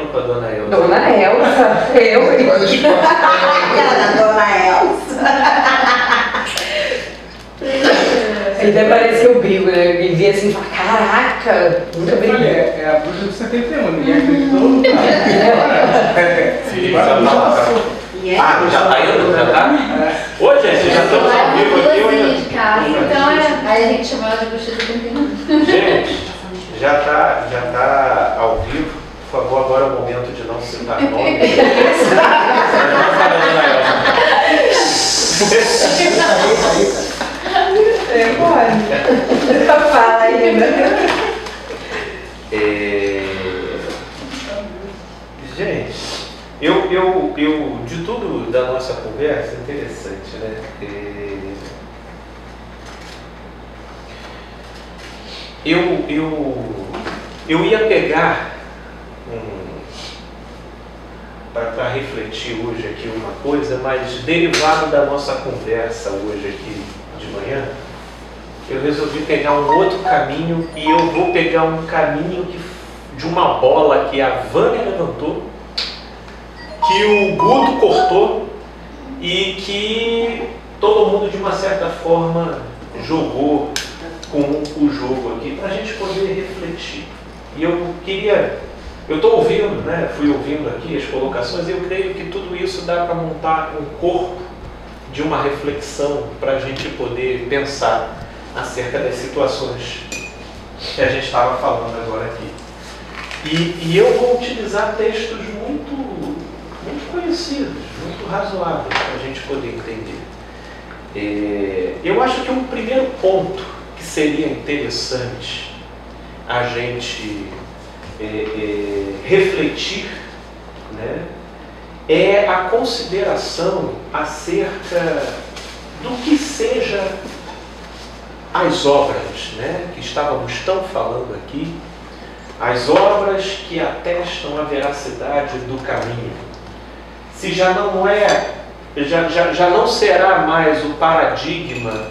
rindo com a dona Elza. Dona Elza, eu. Cara, dona Elza. Ele até parecia o Bigo, né? Ele via assim e falava, caraca, muito obrigado. É a bruxa do 71, ninguém acreditou. Ah, já tá indo? Já tá? Ô, gente, já estamos ao vivo aqui. Então aí a gente chama ela de bruxa do 71. Gente, já tá ao vivo. Por favor, agora é o momento de não citar nome. Não fala Dona Elza. Pode. Fala ainda. Gente, eu de tudo da nossa conversa, interessante, né? Eu ia pegar para refletir hoje aqui uma coisa, mas derivado da nossa conversa hoje aqui de manhã, eu resolvi pegar um outro caminho e eu vou pegar um caminho de uma bola que a Vânia levantou, que o Guto cortou e que todo mundo de uma certa forma jogou com o jogo aqui para a gente poder refletir. E eu estou ouvindo, né? Fui ouvindo aqui as colocações e eu creio que tudo isso dá para montar um corpo de uma reflexão para a gente poder pensar acerca das situações que a gente estava falando agora aqui. E eu vou utilizar textos muito conhecidos, muito razoáveis para a gente poder entender. Eu acho que um primeiro ponto que seria interessante a gente refletir, né, é a consideração acerca do que seja as obras, né, que estávamos tão falando aqui, as obras que atestam a veracidade do caminho. Se já não já não será mais o paradigma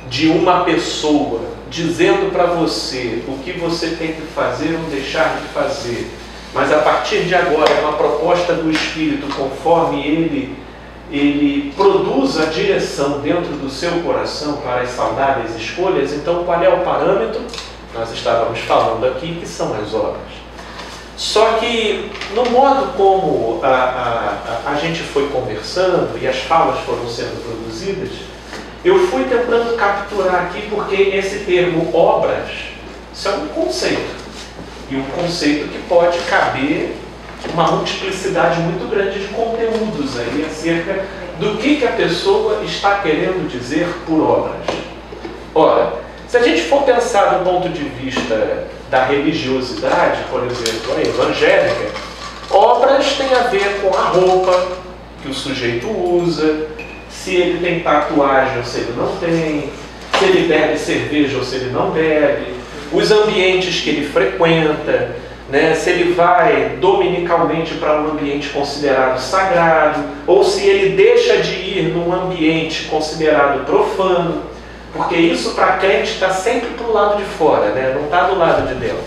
de uma pessoa dizendo para você o que você tem que fazer ou deixar de fazer, mas a partir de agora é uma proposta do Espírito conforme ele produz a direção dentro do seu coração para as saudáveis escolhas. Então, qual é o parâmetro? Nós estávamos falando aqui que são as obras. Só que, no modo como a gente foi conversando e as falas foram sendo produzidas, eu fui tentando capturar aqui, porque esse termo obras, isso é um conceito. E um conceito que pode caber uma multiplicidade muito grande de conteúdos aí acerca do que a pessoa está querendo dizer por obras. Ora, se a gente for pensar do ponto de vista da religiosidade, por exemplo, a evangélica, obras têm a ver com a roupa que o sujeito usa, se ele tem tatuagem ou se ele não tem, se ele bebe cerveja ou se ele não bebe, os ambientes que ele frequenta, né, se ele vai dominicalmente para um ambiente considerado sagrado, ou se ele deixa de ir num ambiente considerado profano, porque isso para crente está sempre para o lado de fora, né? Não está do lado de dentro.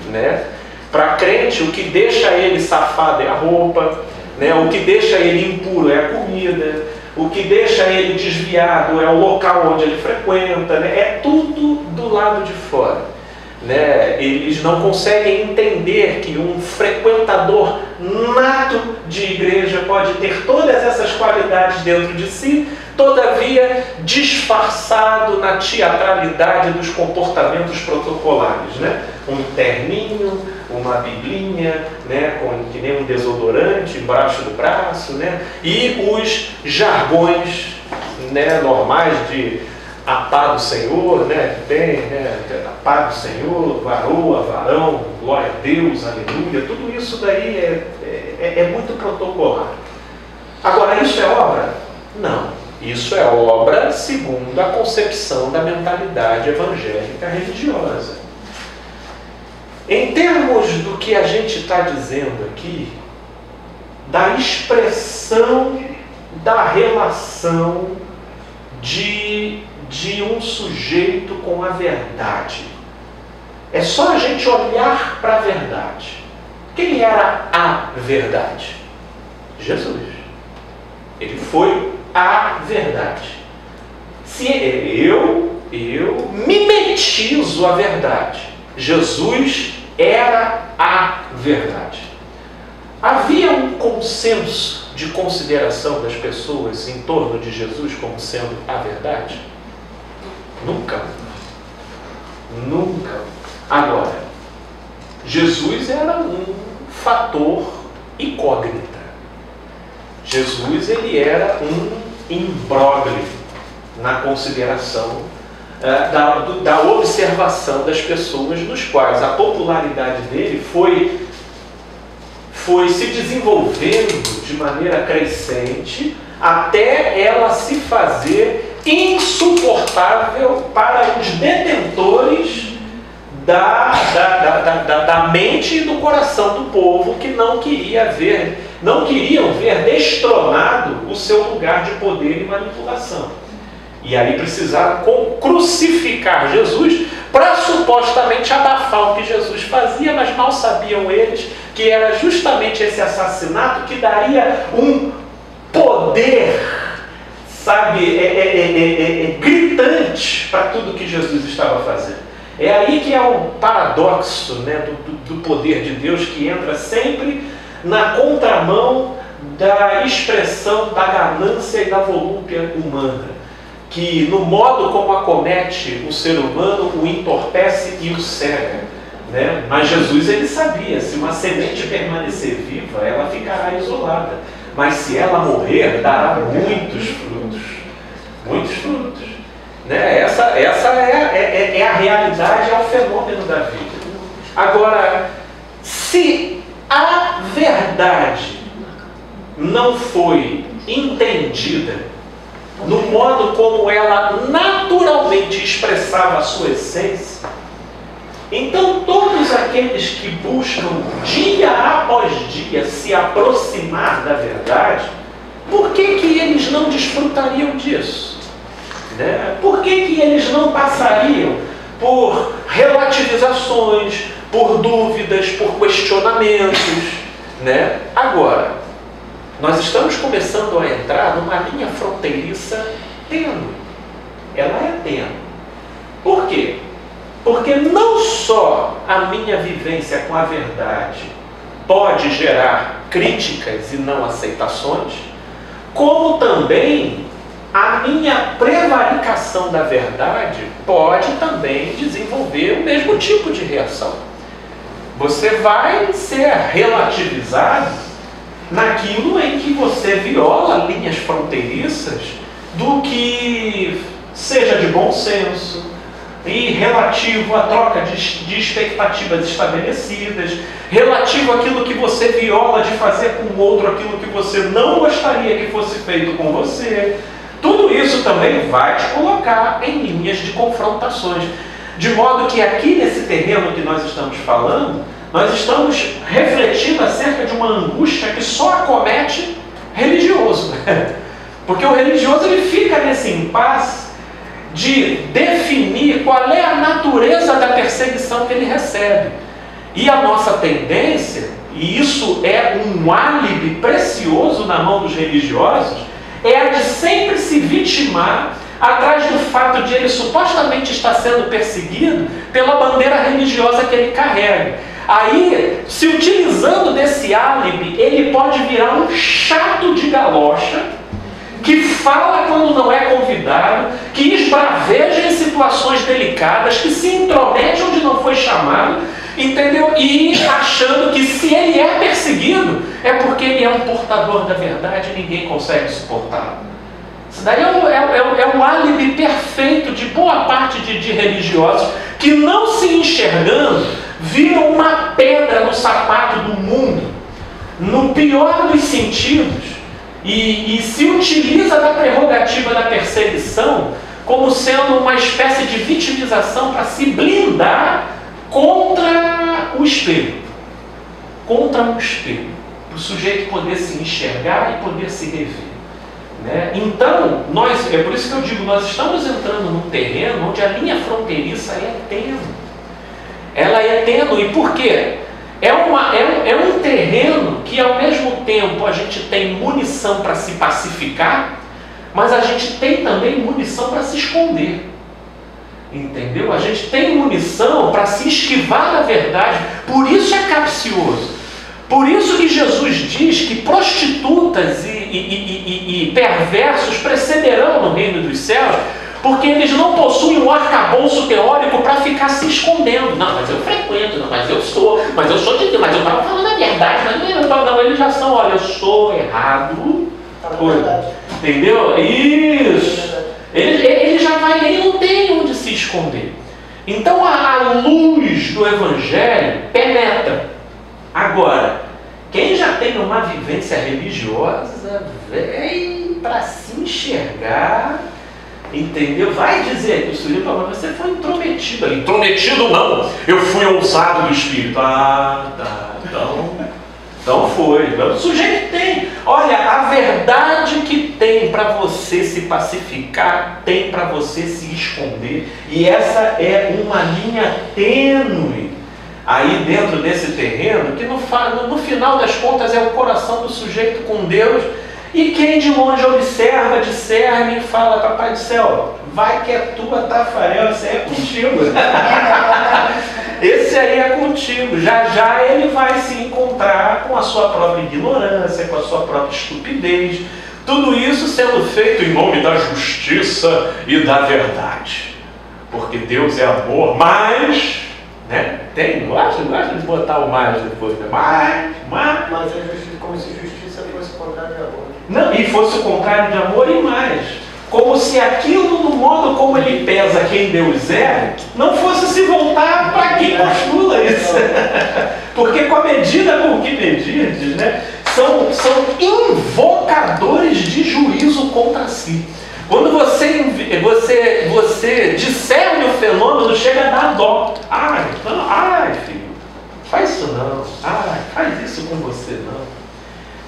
Né? Para crente, o que deixa ele safado é a roupa, né? O que deixa ele impuro é a comida, o que deixa ele desviado é o local onde ele frequenta, né? É tudo do lado de fora. Né? Eles não conseguem entender que um frequentador nato de igreja pode ter todas essas qualidades dentro de si, todavia disfarçado na teatralidade dos comportamentos protocolares, né? Um terninho, uma biblinha, né? Que nem um desodorante embaixo do braço, né? E os jargões, né? Normais de a paz do Senhor, né? Que tem, né? A paz do Senhor, varoa, varão, glória a Deus, aleluia. Tudo isso daí é muito protocolar. Agora, isso é obra? Não. Isso é obra segundo a concepção da mentalidade evangélica religiosa. Em termos do que a gente está dizendo aqui, da expressão da relação de um sujeito com a verdade. É só a gente olhar para a verdade. Quem era a verdade? Jesus. Ele foi a verdade. Se eu mimetizo a verdade, Jesus era a verdade. Havia um consenso de consideração das pessoas em torno de Jesus como sendo a verdade? Nunca. Nunca. Agora, Jesus era um fator incógnita. Jesus, ele era um imbróglio na consideração da observação das pessoas, nos quais a popularidade dele foi se desenvolvendo de maneira crescente até ela se fazer insuportável para os detentores da mente e do coração do povo, que não queriam ver destronado o seu lugar de poder e manipulação. E aí precisaram crucificar Jesus para supostamente abafar o que Jesus fazia, mas mal sabiam eles que era justamente esse assassinato que daria um poder, sabe, gritante para tudo que Jesus estava fazendo. É aí que é o paradoxo, né, do poder de Deus, que entra sempre na contramão da expressão da ganância e da volúpia humana, que no modo como acomete o ser humano o entorpece e o cega, né? Mas Jesus, ele sabia, se uma semente permanecer viva, ela ficará isolada, mas se ela morrer, dará muitos frutos, né? Essa é a realidade, é o fenômeno da vida. Agora, se a verdade não foi entendida no modo como ela naturalmente expressava a sua essência, então todos aqueles que buscam dia após dia se aproximar da verdade, por que eles não desfrutariam disso? Né? Por que eles não passariam por relativizações, por dúvidas, por questionamentos? Né? Agora, nós estamos começando a entrar numa linha fronteiriça tênue. Ela é tênue. Por quê? Porque não só a minha vivência com a verdade pode gerar críticas e não aceitações, como também a minha prevaricação da verdade pode também desenvolver o mesmo tipo de reação. Você vai ser relativizado naquilo em que você viola linhas fronteiriças do que seja de bom senso e relativo à troca de expectativas estabelecidas, relativo àquilo que você viola de fazer com o outro aquilo que você não gostaria que fosse feito com você. Tudo isso também vai te colocar em linhas de confrontações. De modo que aqui nesse terreno que nós estamos falando, nós estamos refletindo acerca de uma angústia que só acomete religioso. Porque o religioso, ele fica nesse impasse de definir qual é a natureza da perseguição que ele recebe. E a nossa tendência, e isso é um álibi precioso na mão dos religiosos, é a de sempre se vitimar atrás do fato de ele supostamente estar sendo perseguido pela bandeira religiosa que ele carrega. Aí, se utilizando desse álibi, ele pode virar um chato de galocha, que fala quando não é convidado, que esbraveja em situações delicadas, que se intromete onde não foi chamado, entendeu? E achando que se ele é perseguido, é porque ele é um portador da verdade e ninguém consegue suportá-lo. Isso daí é um álibi perfeito de boa parte de religiosos que, não se enxergando, viram uma pedra no sapato do mundo, no pior dos sentidos, e se utiliza da prerrogativa da perseguição como sendo uma espécie de vitimização para se blindar contra o espelho. Contra um espelho. Para o sujeito poder se enxergar e poder se rever. Né? Então, é por isso que eu digo, nós estamos entrando num terreno onde a linha fronteiriça é tênue. Ela é tênue. E por quê? É um que ao mesmo tempo a gente tem munição para se pacificar, mas a gente tem também munição para se esconder. Entendeu? A gente tem munição para se esquivar da verdade. Por isso é capcioso. Por isso que Jesus diz que prostitutas e perversos precederão no reino dos céus, porque eles não possuem um arcabouço teórico para ficar se escondendo. Não, mas eu frequento, não, mas eu sou de Deus, mas eu estava falando a verdade, mas não, eles já são, olha, eu sou errado. Entendeu? Isso. Ele já vai, ele não tem onde se esconder. Então a luz do Evangelho penetra. Agora, quem já tem uma vivência religiosa, vem para se enxergar, entendeu? Vai dizer que o sujeito fala, você foi intrometido ali. Intrometido não, eu fui ousado do Espírito. Ah, tá, então foi. O sujeito tem. Olha, a verdade que tem para você se pacificar, tem para você se esconder. E essa é uma linha tênue aí dentro desse terreno, que no final das contas é o coração do sujeito com Deus. E quem de longe observa, discerne e fala, Papai do céu, vai que é tua, Tafarel, esse aí é contigo. Esse aí é contigo. Já ele vai se encontrar com a sua própria ignorância, com a sua própria estupidez. Tudo isso sendo feito em nome da justiça e da verdade. Porque Deus é amor, mas... né? Gosta de botar o mais depois, né? Mas é como se justiça fosse o contrário de amor. Não, e fosse o contrário de amor e mais. Como se aquilo, do modo como ele pesa quem Deus é, não fosse se voltar para quem postula isso. Porque com a medida com que medirdes, né, são invocadores de juízo contra si. Quando você discerne o fenômeno, chega a dar dó. Ai, filho, faz isso não. Ai, faz isso com você não.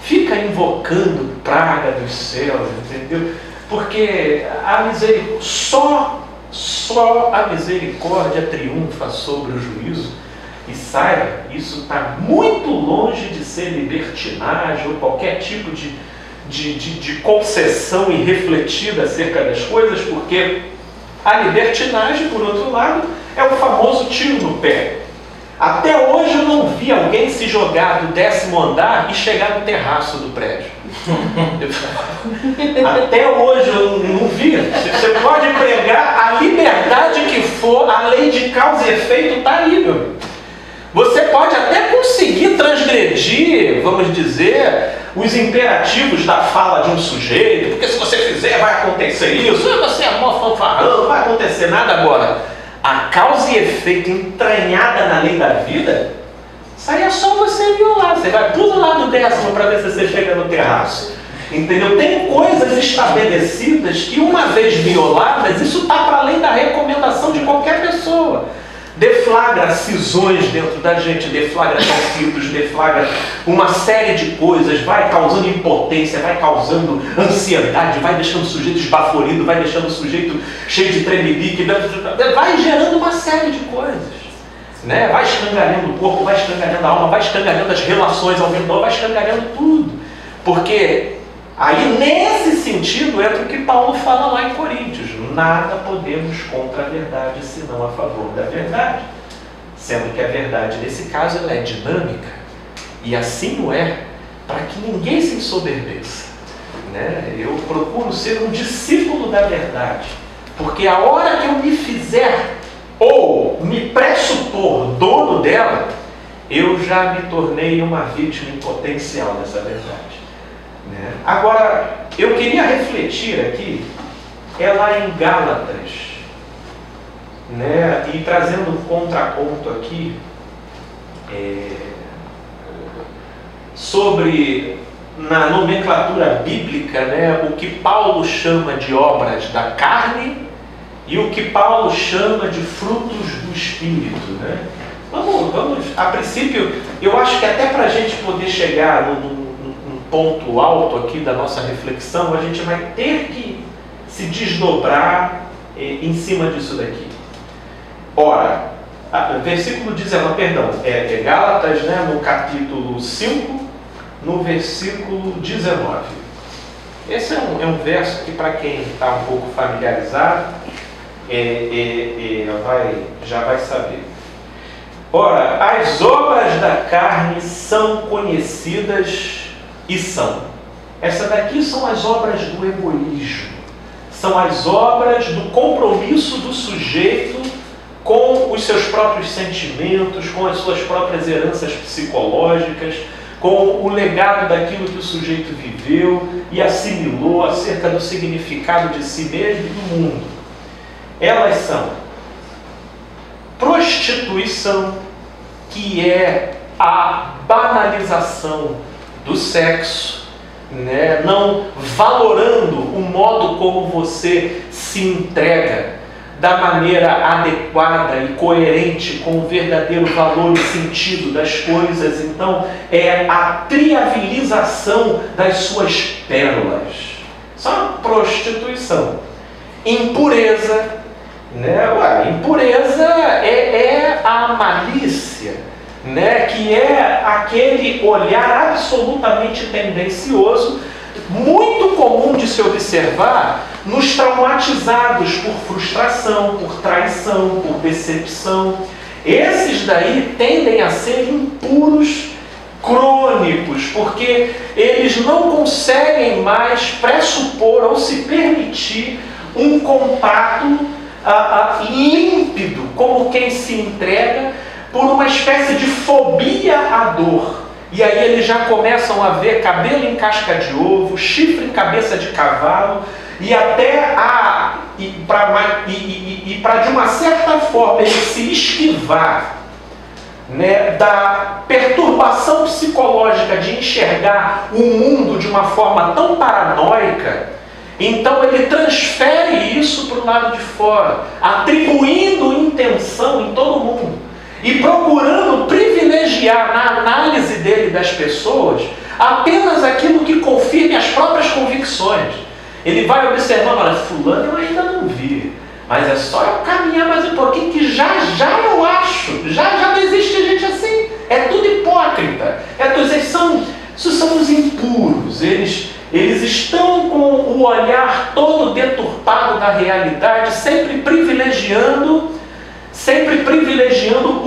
Fica invocando praga dos céus, entendeu? Porque só a misericórdia triunfa sobre o juízo. E saiba, isso está muito longe de ser libertinagem ou qualquer tipo de concessão irrefletida acerca das coisas, porque a libertinagem, por outro lado, é o famoso tiro no pé. Até hoje eu não vi alguém se jogar do 10º andar e chegar no terraço do prédio. Até hoje eu não vi. Você pode pregar a liberdade que for, a lei de causa e efeito está aí, meu amigo. Você pode até conseguir transgredir, vamos dizer, os imperativos da fala de um sujeito, porque se você fizer vai acontecer isso, você é mó fanfarrão, não vai acontecer nada. Agora, a causa e efeito entranhada na lei da vida, isso aí é só você violar. Você vai tudo lá do 10º para ver se você chega no terraço. Entendeu? Tem coisas estabelecidas que, uma vez violadas, isso está para além da recomendação de qualquer pessoa. Deflagra cisões dentro da gente, deflagra conflitos, deflagra uma série de coisas, vai causando impotência, vai causando ansiedade, vai deixando o sujeito esbaforido, vai deixando o sujeito cheio de tremelique, vai gerando uma série de coisas, né? Vai escangalhando o corpo, vai escangalhando a alma, vai escangalhando as relações ao redor, vai escangalhando tudo. Porque aí, nesse sentido, entra o que Paulo fala lá em Coríntios: nada podemos contra a verdade, senão a favor da verdade. Sendo que a verdade, nesse caso, ela é dinâmica, e assim o é, para que ninguém se ensoberbeça, né? Eu procuro ser um discípulo da verdade, porque a hora que eu me fizer, ou me pressupor dono dela, eu já me tornei uma vítima em potencial dessa verdade. Agora, eu queria refletir aqui, lá em Gálatas, né, e trazendo um contraponto aqui, sobre, na nomenclatura bíblica, né, o que Paulo chama de obras da carne e o que Paulo chama de frutos do Espírito, né? Vamos, a princípio, eu acho que até para a gente poder chegar num ponto alto aqui da nossa reflexão, a gente vai ter que se desdobrar em cima disso daqui. Ora, versículo 19, perdão, Gálatas, né, no capítulo 5, no versículo 19. Esse é um verso que, para quem está um pouco familiarizado, já vai saber. Ora, as obras da carne são conhecidas e são. Essas daqui são as obras do egoísmo. São as obras do compromisso do sujeito com os seus próprios sentimentos, com as suas próprias heranças psicológicas, com o legado daquilo que o sujeito viveu e assimilou acerca do significado de si mesmo e do mundo. Elas são prostituição, que é a banalização do sexo, né? Não valorando o modo como você se entrega da maneira adequada e coerente com o verdadeiro valor e sentido das coisas. Então, é a trivialização das suas pérolas. Isso é uma prostituição. Impureza, né? Impureza é a malícia, né? Que é aquele olhar absolutamente tendencioso, muito comum de se observar nos traumatizados por frustração, por traição, por decepção. Esses daí tendem a ser impuros crônicos, porque eles não conseguem mais pressupor ou se permitir um contato límpido, como quem se entrega por uma espécie de fobia à dor. E aí eles já começam a ver cabelo em casca de ovo, chifre em cabeça de cavalo, e até para de uma certa forma ele se esquivar, né, da perturbação psicológica de enxergar o mundo de uma forma tão paranoica. Então ele transfere isso para o lado de fora, atribuindo intenção em todo mundo e procurando privilegiar na análise dele das pessoas apenas aquilo que confirme as próprias convicções. Ele vai observando, olha, fulano eu ainda não vi, mas é só eu caminhar mais um pouquinho que já eu acho, já não existe gente assim, é tudo hipócrita, isso são os impuros, eles estão com o olhar todo deturpado da realidade, sempre privilegiando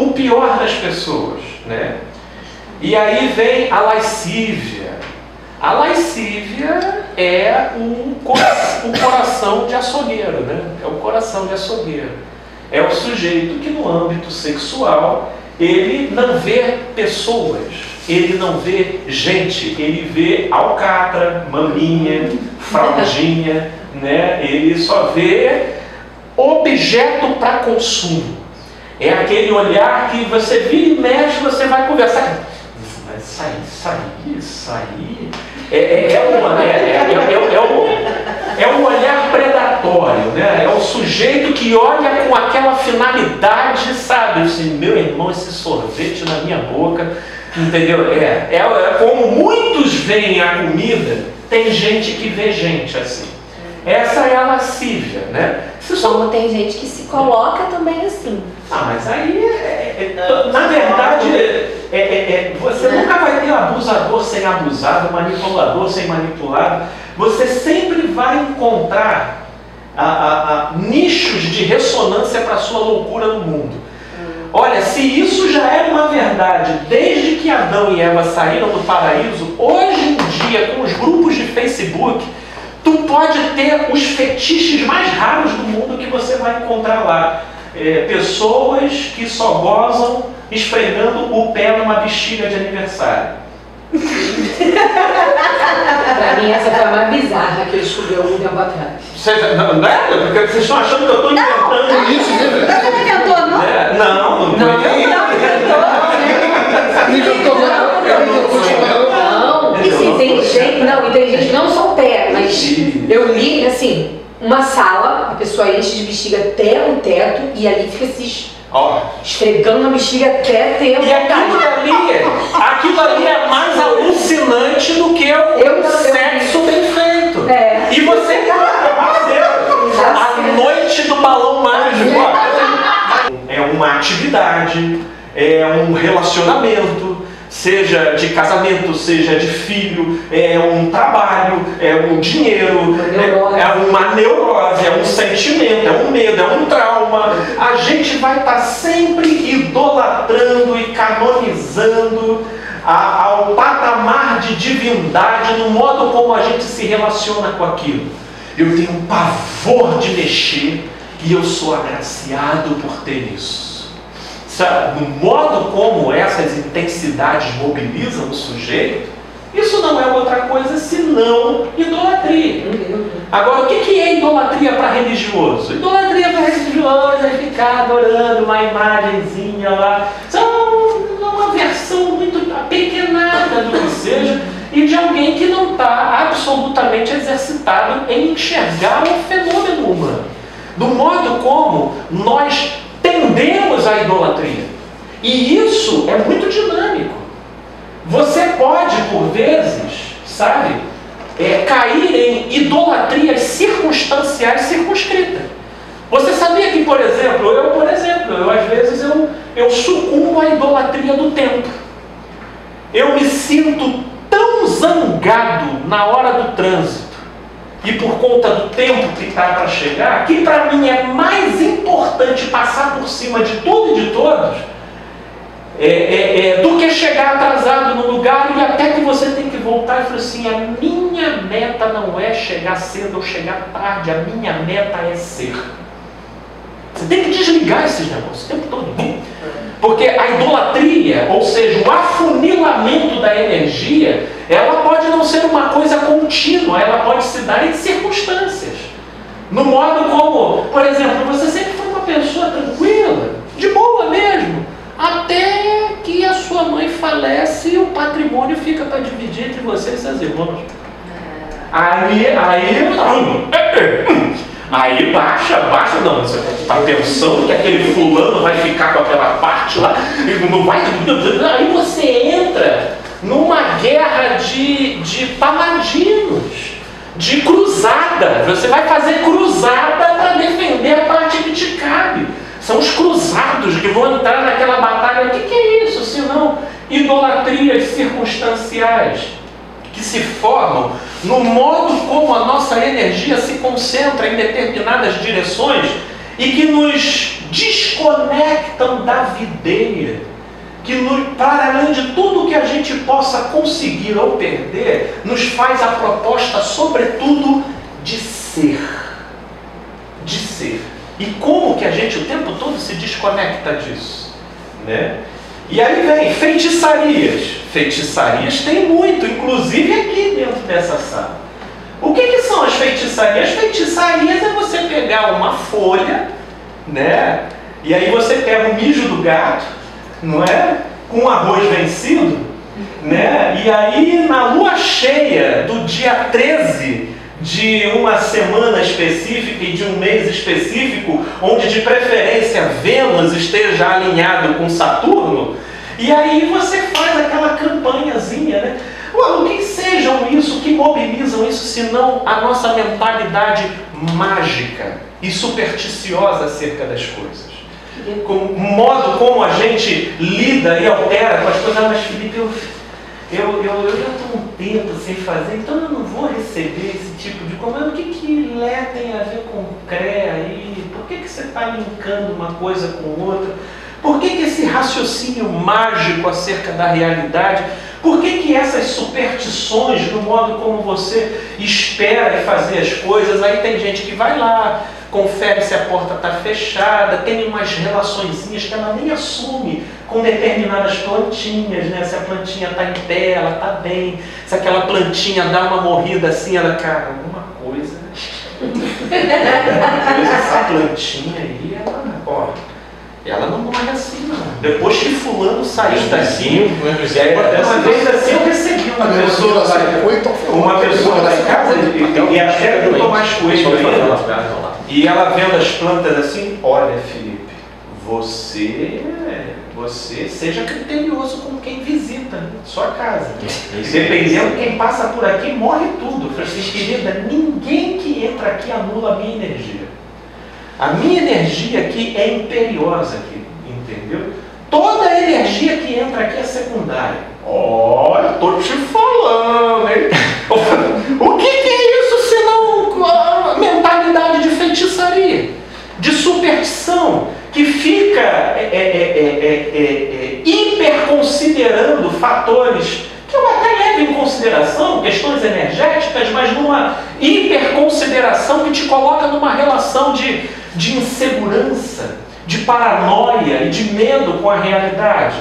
o pior das pessoas, né? E aí vem a lascívia. A lascívia é o coração de açougueiro, né? É o coração de açougueiro. É o sujeito que no âmbito sexual ele não vê pessoas, ele não vê gente, ele vê alcatra, maminha, fraldinha, né? Ele só vê objeto para consumo. É aquele olhar que você vira e mexe, você vai conversar. Mas isso aí é um olhar predatório, né? É o sujeito que olha com aquela finalidade, sabe? Assim, meu irmão, esse sorvete na minha boca, entendeu? É como muitos veem a comida, tem gente que vê gente assim. Essa é a lascívia, né? Como tem gente que se coloca também assim. Mas aí, na verdade, você nunca vai ter abusador sem abusado, manipulador sem manipulado. Você sempre vai encontrar nichos de ressonância para a sua loucura no mundo. Olha, se isso já era uma verdade desde que Adão e Eva saíram do paraíso, hoje em dia, com os grupos de Facebook, tu pode ter os fetiches mais raros do mundo que você vai encontrar lá. Pessoas que só gozam esfregando o pé numa bexiga de aniversário. Pra mim essa foi a mais bizarra que eu descobri algum tempo atrás. Não é? Porque vocês estão achando que eu estou inventando isso, né? Você não inventou, não? Não, e tem gente não só o pé, mas eu li assim, uma sala, a pessoa enche de bexiga até o teto e ali fica se esfregando a bexiga até ter e aquilo ali é mais alucinante do que o sexo bem feito. E você a noite do balão mágico. É uma atividade, é um relacionamento. seja de casamento, seja de filho, é um trabalho, é um dinheiro, é uma neurose, é um sentimento, é um medo, é um trauma. A gente vai estar sempre idolatrando e canonizando ao patamar de divindade no modo como a gente se relaciona com aquilo. Eu tenho um pavor de mexer e eu sou agraciado por ter isso. Sabe, no modo como essas intensidades mobilizam o sujeito, isso não é outra coisa senão idolatria. Agora, o que é idolatria para religioso? Idolatria para religioso é ficar adorando uma imagenzinha lá. Uma versão muito apequenada do que seja, e de alguém que não está absolutamente exercitado em enxergar o fenômeno humano, do modo como nós tendemos à idolatria. E isso é muito dinâmico. Você pode, por vezes, sabe, cair em idolatrias circunstanciais circunscritas. Você sabia que, por exemplo, eu às vezes eu sucumbo à idolatria do tempo. Eu me sinto tão zangado na hora do trânsito e por conta do tempo que está para chegar, que para mim é mais importante passar por cima de tudo e de todos do que chegar atrasado no lugar e até que você tem que voltar e falar assim: a minha meta não é chegar cedo ou chegar tarde, a minha meta é ser. Você tem que desligar esses negócios o tempo todo. Porque a idolatria, ou seja, o afunilamento da energia, ela pode não ser uma coisa contínua, ela pode se dar em circunstâncias. No modo como, por exemplo, você sempre foi uma pessoa tranquila, de boa mesmo, até que a sua mãe falece e o patrimônio fica para dividir entre você e seus irmãos. Aí baixa, não, você está pensando que aquele fulano vai ficar com aquela parte lá, não vai. Aí você entra numa guerra de paladinos, de cruzada. Você vai fazer cruzada para defender a parte que te cabe. São os cruzados que vão entrar naquela batalha. O que é isso, senão idolatrias circunstanciais que se formam no modo como a nossa energia se concentra em determinadas direções e que nos desconectam da videira, que para além de tudo que a gente possa conseguir ou perder, nos faz a proposta, sobretudo, de ser. De ser. E como que a gente o tempo todo se desconecta disso, né? E aí vem feitiçarias. Feitiçarias tem muito, inclusive aqui dentro dessa sala. O que são as feitiçarias? As feitiçarias é você pegar uma folha, né? E aí você pega o mijo do gato, não é? Com arroz vencido, né? E aí na lua cheia do dia 13 de uma semana específica e de um mês específico, onde de preferência Vênus esteja alinhado com Saturno, e aí você faz aquela campanhazinha, né? O que sejam isso, o que mobilizam isso, senão a nossa mentalidade mágica e supersticiosa acerca das coisas. O modo como a gente lida e altera com as coisas. Mas Felipe, eu já estou um tempo sem fazer, então eu não vou receber esse tipo de coisa. O que Lé tem a ver com Cré aí? Por que você está linkando uma coisa com outra? Por que esse raciocínio mágico acerca da realidade? Por que essas superstições no modo como você espera fazer as coisas? Aí tem gente que vai lá, confere se a porta está fechada, tem umas relaçõezinhas que ela nem assume com determinadas plantinhas, né? Se a plantinha está em pé, ela está bem. Se aquela plantinha dá uma morrida assim, ela, cara, alguma coisa, essa plantinha aí, ela não morre assim, não. Depois que fulano saiu daqui, uma vez assim eu recebi uma pessoa lá em casa, e até que eu tô mais coelho ainda, e ela vendo as plantas assim: olha, Felipe, você seja criterioso com quem visita sua casa. Dependendo de quem passa por aqui, morre tudo. Eu falei assim: querida, ninguém que entra aqui anula a minha energia. A minha energia aqui é imperiosa, aqui, entendeu? Toda a energia que entra aqui é secundária. Olha, tô te falando, hein? O que é isso senão a mentalidade de feitiçaria, de superstição, que fica hiperconsiderando fatores que eu até levo em consideração, questões energéticas, mas numa hiperconsideração que te coloca numa relação de insegurança, de paranoia e de medo com a realidade.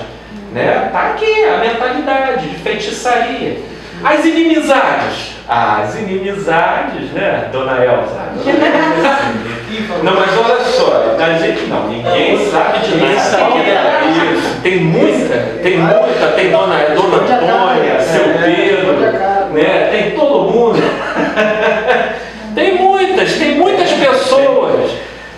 Né? Tá aqui a mentalidade de feitiçaria. As inimizades. As inimizades, né, Dona Elza? Não, mas olha só, a gente não, ninguém sabe de nada. Tem muita, tem Dona Antônia, seu Pedro, né? Tem todo mundo. Tem muitas pessoas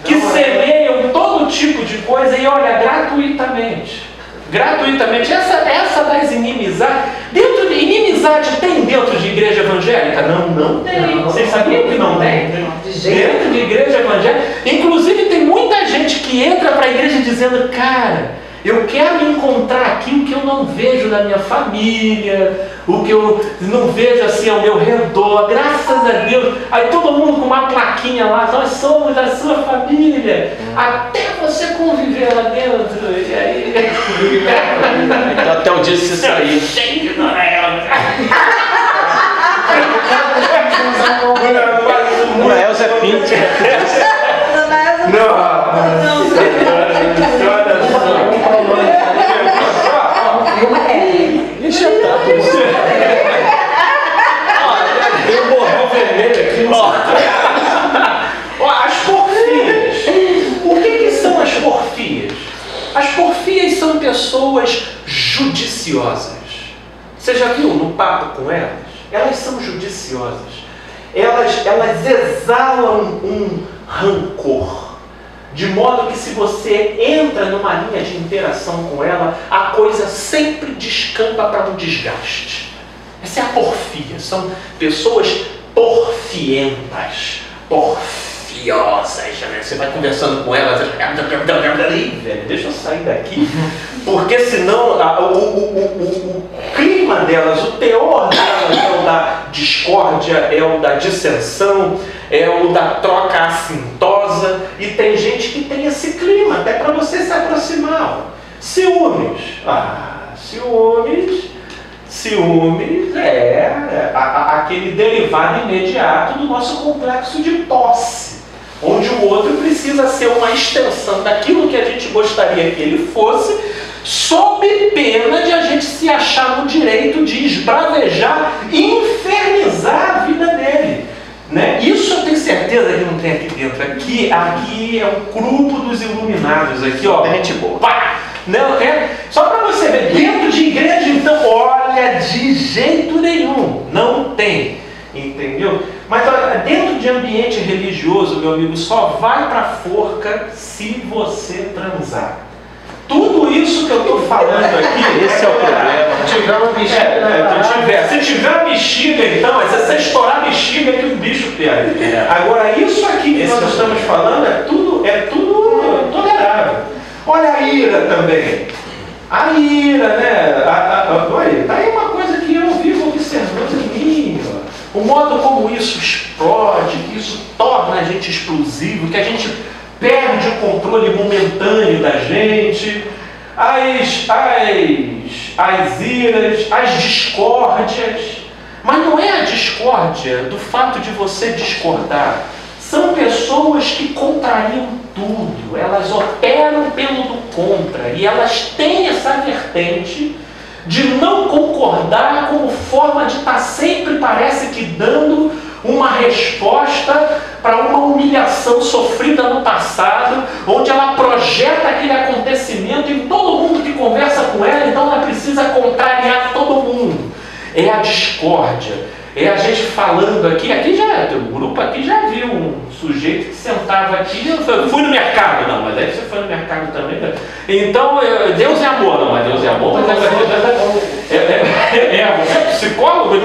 que semeiam todo tipo de coisa e olha, gratuitamente. Essa das inimizades. Inimizade tem dentro de igreja evangélica? Não tem. Vocês sabiam que não tem? Dentro de igreja evangélica. Inclusive tem muita gente que entra para a igreja dizendo, cara, eu quero encontrar aqui o que eu não vejo na minha família, o que eu não vejo assim ao meu redor, graças a Deus. Aí todo mundo com uma plaquinha lá, nós somos a sua família, até você conviver lá dentro. E aí... Então, até o dia que você sair. Dona Elza é pinto. Deixa eu estar. Tem um borrão vermelho aqui. As porfias. O que são as porfias? As porfias são pessoas judiciosas. Você já viu no papo com elas? Elas são judiciosas. Elas exalam um rancor. De modo que se você entra numa linha de interação com ela, a coisa sempre descampa para um desgaste. Essa é a porfia. São pessoas porfientas, porfiosas. Né? Você vai conversando com elas, velho, deixa eu sair daqui, porque senão o clima delas, o teor delas é o da discórdia, é o da dissensão, é o da troca assintosa, e tem gente que tem esse clima, até para você se aproximar. Ciúmes. Ciúmes é aquele derivado imediato do nosso complexo de posse, onde o outro precisa ser uma extensão daquilo que a gente gostaria que ele fosse, sob pena de a gente se achar no direito de esbravejar e infernizar a vida dele. Né? Isso eu tenho certeza que não tem aqui dentro. Aqui é o grupo dos iluminados. Aqui, ó. Gente boa. Pá! Não, só para você ver, dentro de igreja, então, olha, de jeito nenhum. Não tem. Entendeu? Mas olha, dentro de ambiente religioso, meu amigo, só vai para a forca se você transar. Tudo isso que eu estou falando aqui, esse é o problema. Se tiver uma bexiga, se tiver uma bexiga, então, é você estourar a bexiga que o bicho pega. Agora, isso aqui que nós estamos falando é tudo tolerável. Olha a ira também. A ira, né? Olha, tá aí uma coisa que eu vivo observando em mim. Ó. O modo como isso explode, que isso torna a gente explosivo, que a gente perde o controle momentâneo da gente, as iras, as discórdias. Mas não é a discórdia do fato de você discordar. São pessoas que contrariam tudo, elas operam pelo do contra, e elas têm essa vertente de não concordar como forma de estar sempre, parece que, dando uma resposta para uma humilhação sofrida no passado, onde ela projeta aquele acontecimento em todo mundo que conversa com ela, então ela precisa contrariar todo mundo. É a discórdia. É a gente falando aqui o grupo aqui já viu um sujeito que sentava aqui, eu fui no mercado, não, mas aí você foi no mercado também, né? Então, Deus é amor, não, mas Deus é amor, mas é psicólogo,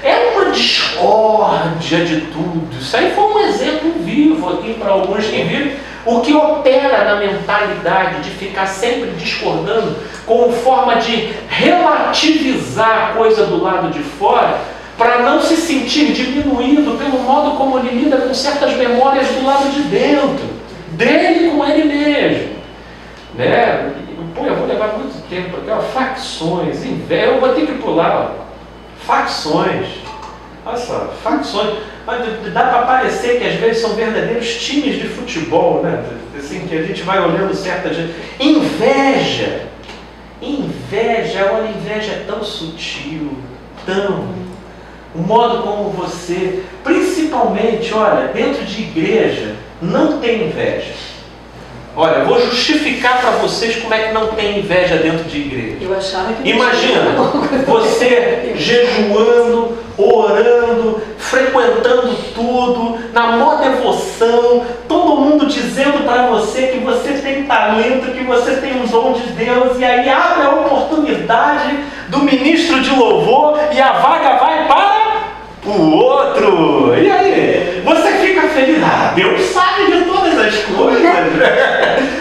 é uma discórdia de tudo. Isso aí foi um exemplo vivo aqui para alguns que viram. o que opera na mentalidade de ficar sempre discordando como forma de relativizar a coisa do lado de fora, para não se sentir diminuído pelo modo como ele lida com certas memórias do lado de dentro, dele com ele mesmo. Né? Pô, eu vou levar muito tempo aqui, ó, facções, inveja, eu vou ter que pular, ó. Facções, olha só, facções. Dá para parecer que às vezes são verdadeiros times de futebol, né? Assim, que a gente vai olhando certa gente. Inveja, olha, inveja é tão sutil, o modo como você, principalmente, olha, dentro de igreja, não tem inveja. Olha, eu vou justificar para vocês como é que não tem inveja dentro de igreja. Eu achava que imagina, você jejuando, orando, frequentando tudo, na maior devoção, todo mundo dizendo para você que você tem talento, que você tem um dom de Deus, e aí abre a oportunidade do ministro de louvor e a vaga vai para o outro. E aí? Você fica feliz. Ah, Deus sabe de todas as coisas.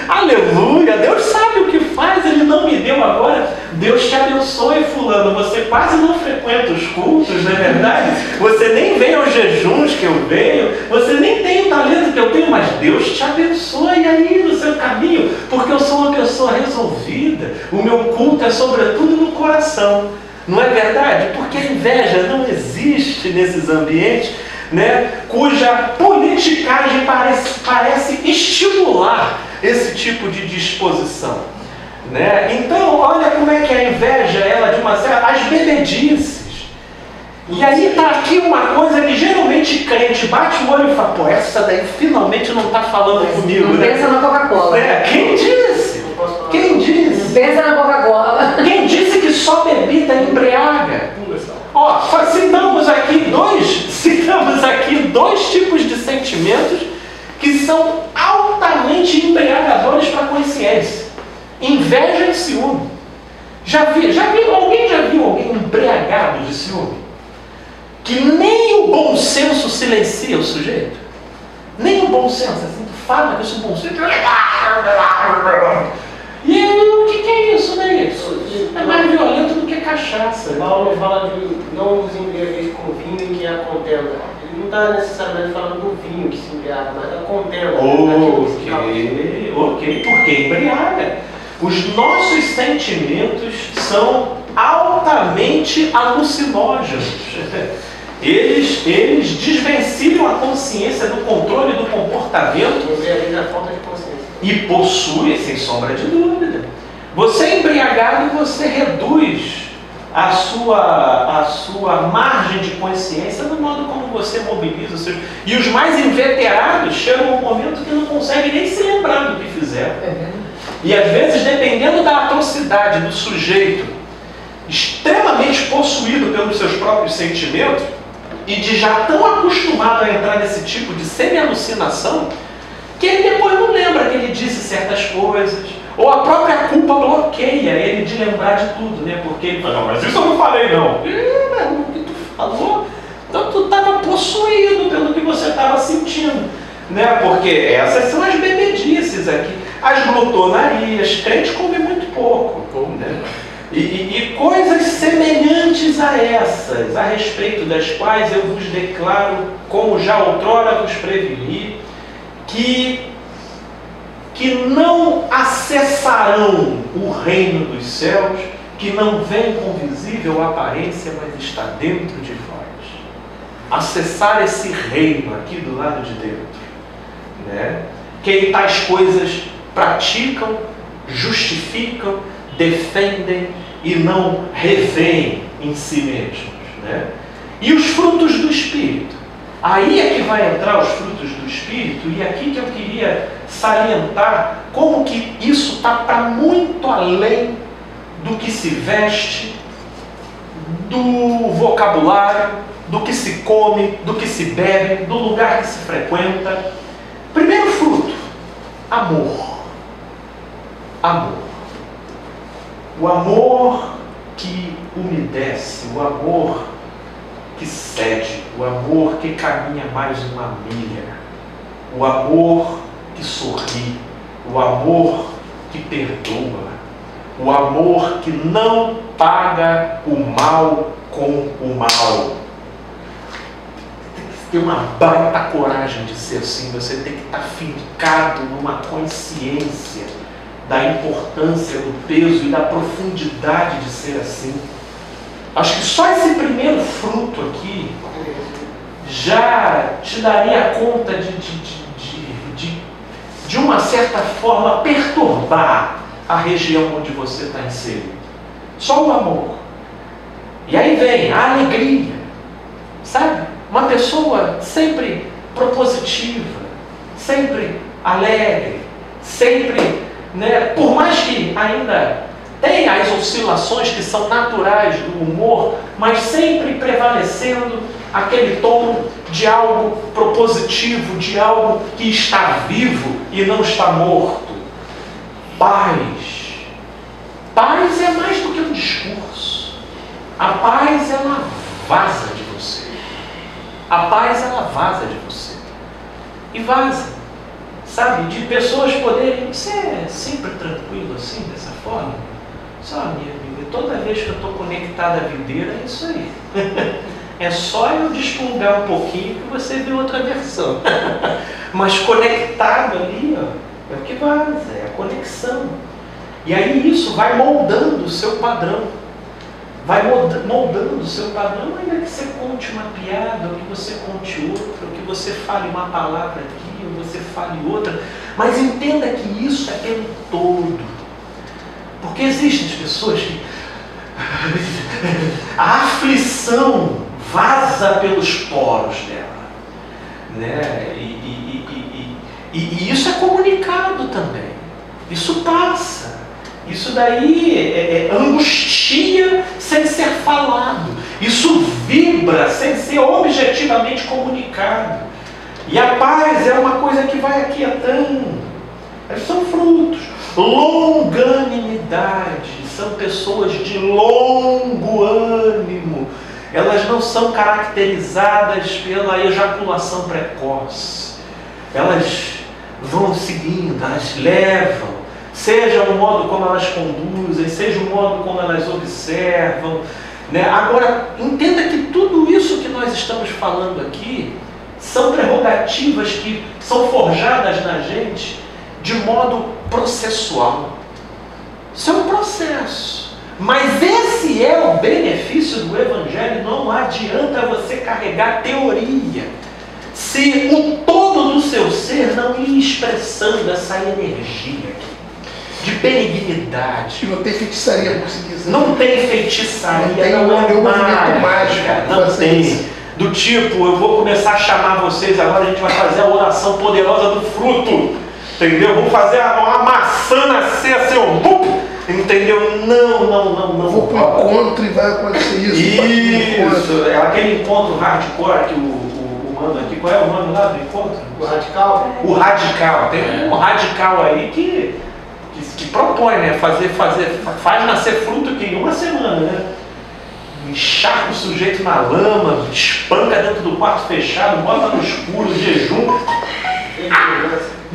Aleluia. Deus sabe o que faz. Ele não me deu agora. Deus te abençoe, fulano. Você quase não frequenta os cultos, não é verdade? Você nem vem aos jejuns que eu venho. Você nem tem o talento que eu tenho. Mas Deus te abençoe aí no seu caminho. Porque eu sou uma pessoa resolvida. O meu culto é sobretudo no coração. Não é verdade? Porque a inveja não existe nesses ambientes, né, cuja politicagem parece estimular esse tipo de disposição. Né? Então, olha como é que a inveja, ela de uma certa... as bebedices. E aí está aqui uma coisa que geralmente crente bate o olho e fala, pô, essa daí finalmente não está falando comigo. Não, né? Pensa na Coca-Cola. Quem disse? Quem disse? Pensa na Coca-Cola. Quem disse que só bebida embriaga? Ó, citamos aqui dois tipos de sentimentos que são altamente embriagadores para a consciência. Inveja e ciúme. Alguém já viu alguém embriagado de ciúme? Que nem o bom senso silencia o sujeito. Nem o bom senso. Assim, tu fala que esse bom senso... E o que é isso, né? É mais violento do que cachaça. Paulo fala de não os embriagueis com vinho que é a contenda. Ele não está necessariamente falando do vinho que se embriaga, mas da contenda. Ok, porque embriaga. Os nossos sentimentos são altamente alucinógenos. Eles desvencilham a consciência do controle do comportamento. Embriaguez é falta de consciência. E possui, sem sombra de dúvida. Você é embriagado, você reduz a sua margem de consciência no modo como você mobiliza os seus... E os mais inveterados chegam a um momento que não conseguem nem se lembrar do que fizeram. E às vezes, dependendo da atrocidade do sujeito, extremamente possuído pelos seus próprios sentimentos, e de já tão acostumado a entrar nesse tipo de semi-alucinação, que ele depois não lembra que ele disse certas coisas, ou a própria culpa bloqueia ele de lembrar de tudo, né? Porque ele fala, não, mas isso eu não falei não. O que tu falou? Então tu estava possuído pelo que você estava sentindo, né? Porque essas são as bebedices aqui, as glutonarias. Crente come muito pouco, né? E coisas semelhantes a essas, a respeito das quais eu vos declaro, como já outrora vos preveni, que não acessarão o reino dos céus, que não vem com visível aparência, mas está dentro de vós. Acessar esse reino aqui do lado de dentro, né? Que tais coisas praticam, justificam, defendem e não revêem em si mesmos, né? E os frutos do Espírito. Aí é que vai entrar os frutos do Espírito, e aqui que eu queria salientar como que isso está para muito além do que se veste, do vocabulário, do que se come, do que se bebe, do lugar que se frequenta. Primeiro fruto, amor. Amor. O amor que umedece, o amor que cede, o amor que caminha mais uma milha, o amor que sorri, o amor que perdoa, o amor que não paga o mal com o mal. Tem que ter uma baita coragem de ser assim. Você tem que estar fincado numa consciência da importância, do peso e da profundidade de ser assim. Acho que só esse primeiro fruto aqui já te daria conta de uma certa forma perturbar a região onde você está inserido. Só o amor. E aí vem a alegria, sabe? Uma pessoa sempre propositiva, sempre alegre, sempre, né? Por mais que ainda tenha as oscilações que são naturais do humor, mas sempre prevalecendo aquele tom de algo propositivo, de algo que está vivo e não está morto. Paz. Paz é mais do que um discurso. A paz, ela vaza de você. A paz, ela vaza de você. E vaza, sabe? De pessoas poderem... Você é sempre tranquilo assim, dessa forma? Só, minha amiga, toda vez que eu estou conectado à videira, é isso aí. É só eu despulgar um pouquinho que você vê outra versão. Mas conectado ali, ó, é o que vaza, é a conexão. E aí isso vai moldando o seu padrão. Vai moldando o seu padrão, ainda que você conte uma piada, ou que você conte outra, ou que você fale uma palavra aqui, ou você fale outra. Mas entenda que isso é pelo todo. Porque existem as pessoas que... a aflição vaza pelos poros dela, né? E isso é comunicado também. Isso passa. Isso daí angustia sem ser falado. Isso vibra sem ser objetivamente comunicado. E a paz é uma coisa que vai aquietando. Eles são frutos. Longanimidade. São pessoas de longo ânimo. Elas não são caracterizadas pela ejaculação precoce. Elas vão seguindo, elas levam, seja o modo como elas conduzem, seja o modo como elas observam, né? Agora, entenda que tudo isso que nós estamos falando aqui são prerrogativas que são forjadas na gente de modo processual. Isso é um processo. Mas esse é o benefício do Evangelho. Não adianta você carregar teoria se o todo do seu ser não ir expressando essa energia aqui, de benignidade. Não tem feitiçaria, por se dizer. Não tem feitiçaria, não tem não é mágica. Não tem. Do tipo, eu vou começar a chamar vocês, agora a gente vai fazer a oração poderosa do fruto. Entendeu? Vamos fazer uma maçã nascer assim, entendeu? Não. Vou para o encontro e vai acontecer isso. Isso, é aquele encontro hardcore que o mano aqui, qual é o nome lá do encontro? O radical? O radical, tem um radical aí que propõe, né? Faz nascer fruto que em uma semana, né? Encharca o sujeito na lama, espanca dentro do quarto fechado, bota no escuro, jejum.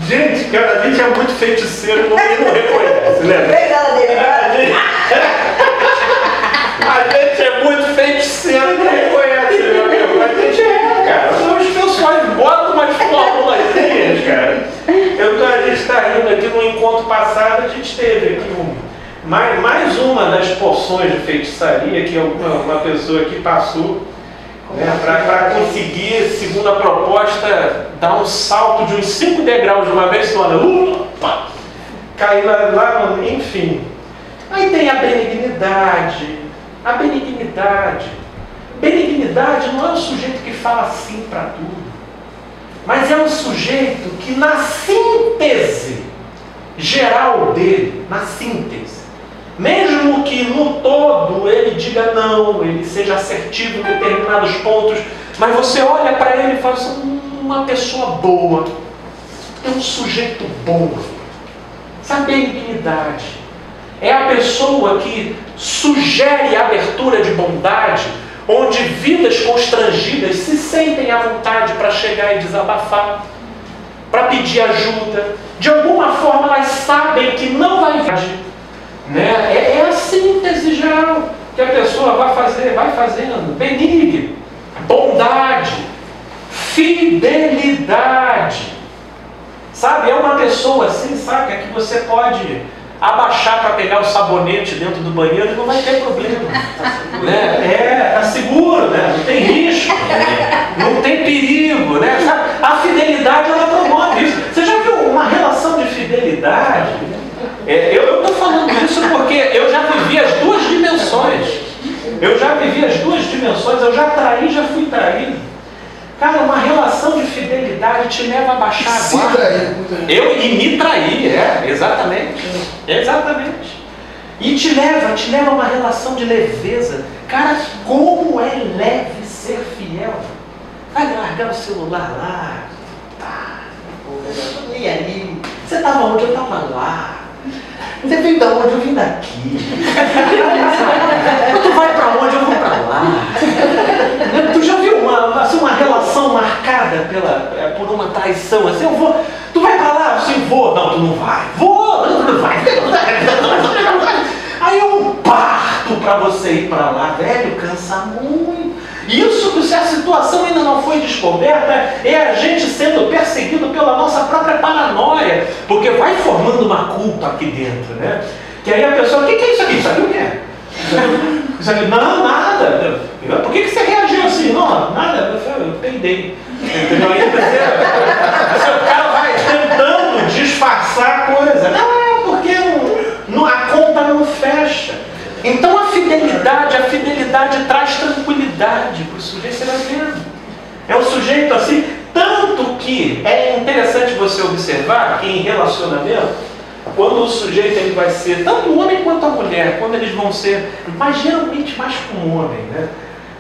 Gente, cara, a gente é muito feiticeiro e não reconhece, né? A gente é muito feiticeiro e não reconhece, meu amigo. A gente cara. Os pessoal botam umas formulazinhas, cara. A gente está indo aqui no encontro passado, a gente teve aqui mais uma das porções de feitiçaria que uma pessoa aqui passou, né, para conseguir, segundo a proposta, dar um salto de uns 5 degraus de uma vez só, cair lá, enfim. Aí tem a benignidade. A benignidade. Benignidade não é um sujeito que fala sim para tudo, mas é um sujeito que na síntese geral dele, na síntese, mesmo que no todo ele diga não, ele seja assertivo em determinados pontos, mas você olha para ele e fala assim, uma pessoa boa, é um sujeito bom. Essa benignidade é a pessoa que sugere a abertura de bondade, onde vidas constrangidas se sentem à vontade para chegar e desabafar. para pedir ajuda. De alguma forma elas sabem que não vai vir. Né? É a síntese geral que a pessoa vai fazendo. Benigno, bondade, fidelidade. Sabe, é uma pessoa assim, saca, que você pode abaixar para pegar o sabonete dentro do banheiro e não vai ter problema. Né? Tá seguro, né? Não tem risco, não tem perigo. Né? A fidelidade, ela promove isso. Você já viu uma relação de fidelidade? Eu estou falando isso porque eu já vivi as duas dimensões. Eu já traí, já fui traído. Cara, uma relação de fidelidade te leva a baixar a guarda. E me trair, exatamente. Exatamente. E te leva a uma relação de leveza. Cara, como é leve ser fiel. Vai largar o celular lá. Tá. E aí? Você estava onde? Eu estava lá. Você veio da onde? Eu vim daqui. Tu vai para onde? Eu vou para lá. Tu já viu uma relação marcada por uma traição? Assim, tu vai para lá? Assim, vou. Não, tu não vai. Vou, não vai. Aí eu parto para você ir para lá. Velho, cansa muito. Isso, se a situação ainda não foi descoberta, é a gente sendo perseguido pela nossa própria paranoia, porque vai formando uma culpa aqui dentro, né? Que aí a pessoa, o que é isso aqui? Isso aqui o quê? Isso aqui, não, nada. Por que você reagiu assim? Não, nada, eu peidei. Entendeu? Aí o cara vai tentando disfarçar a coisa. Não, porque a conta não fecha. Então a fidelidade traz tranquilidade para o sujeito, você vai vendo. É um sujeito assim, tanto que é interessante você observar que em relacionamento, quando o sujeito ele vai ser, tanto o homem quanto a mulher, quando eles vão ser, mas geralmente mais com o homem, né?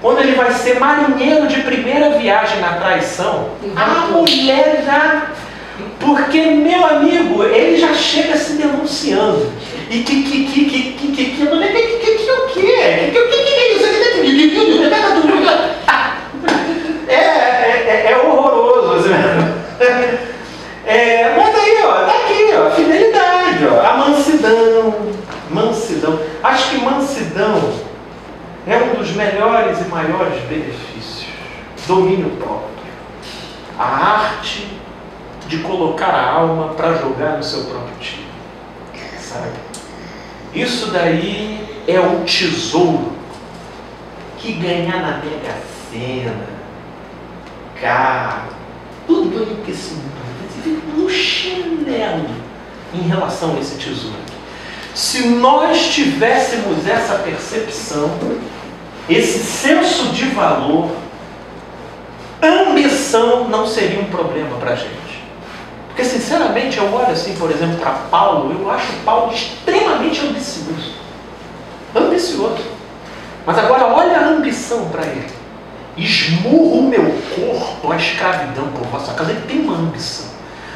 Quando ele vai ser marinheiro de primeira viagem na traição, a mulher já... Porque, meu amigo, ele já chega se denunciando. E a mulher, o quê? É isso? É horroroso, assim. Mas aí, ó, tá aqui, ó, fidelidade, ó, a mansidão. Acho que mansidão é um dos melhores e maiores benefícios. Domínio próprio. A arte de colocar a alma para jogar no seu próprio time. Sabe? Isso daí é um tesouro que ganhar na Mega Sena, carro, tudo aí que esse mundo vive no chinelo em relação a esse tesouro. Se nós tivéssemos essa percepção, esse senso de valor, ambição não seria um problema para a gente. Porque, sinceramente, eu olho assim, por exemplo, para Paulo, eu acho Paulo extremamente ambicioso. Ambicioso. Mas agora, olha a ambição para ele. Esmurro o meu corpo à escravidão por vossa causa. Ele tem uma ambição.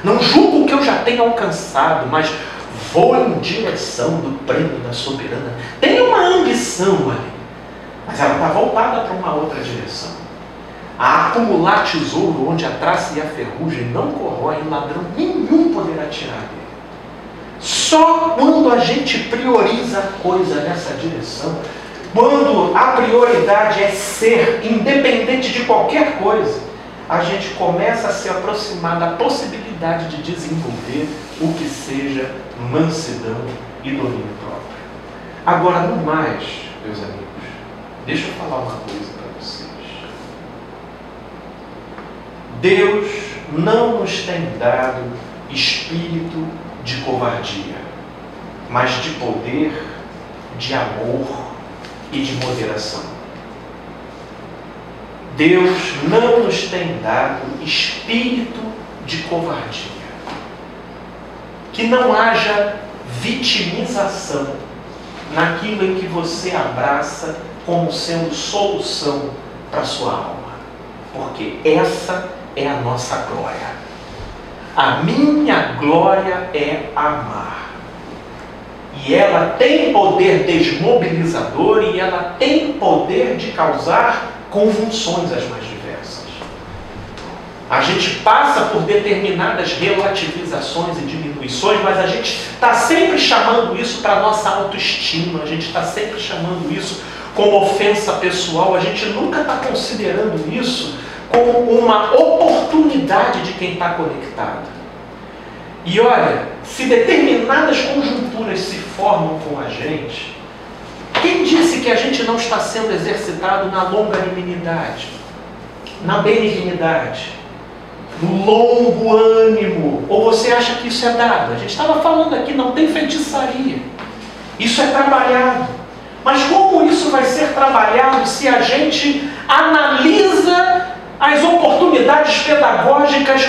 Não julgo o que eu já tenho alcançado, mas vou em direção do prêmio da soberana. Tem uma ambição ali. Mas ela está voltada para uma outra direção. A acumular tesouro onde a traça e a ferrugem não corroem, ladrão nenhum poderá tirar dele. Só quando a gente prioriza a coisa nessa direção, quando a prioridade é ser independente de qualquer coisa, a gente começa a se aproximar da possibilidade de desenvolver o que seja mansidão e domínio próprio. Agora, no mais, meus amigos, deixa eu falar uma coisa para vocês. Deus não nos tem dado espírito de covardia, mas de poder, de amor e de moderação. Deus não nos tem dado espírito de covardia. Que não haja vitimização naquilo em que você abraça como sendo solução para a sua alma. Porque essa é a nossa glória. A minha glória é amar. E ela tem poder desmobilizador e ela tem poder de causar convulsões as mais diversas. A gente passa por determinadas relativizações e diminuições, mas a gente está sempre chamando isso para a nossa autoestima, a gente está sempre chamando isso como ofensa pessoal, a gente nunca está considerando isso como uma oportunidade de quem está conectado. E olha, se determinadas conjunturas se formam com a gente, quem disse que a gente não está sendo exercitado na longanimidade, na benignidade, no longo ânimo? Ou você acha que isso é dado? A gente estava falando aqui, não tem feitiçaria. Isso é trabalhado. Mas como isso vai ser trabalhado se a gente analisa as oportunidades pedagógicas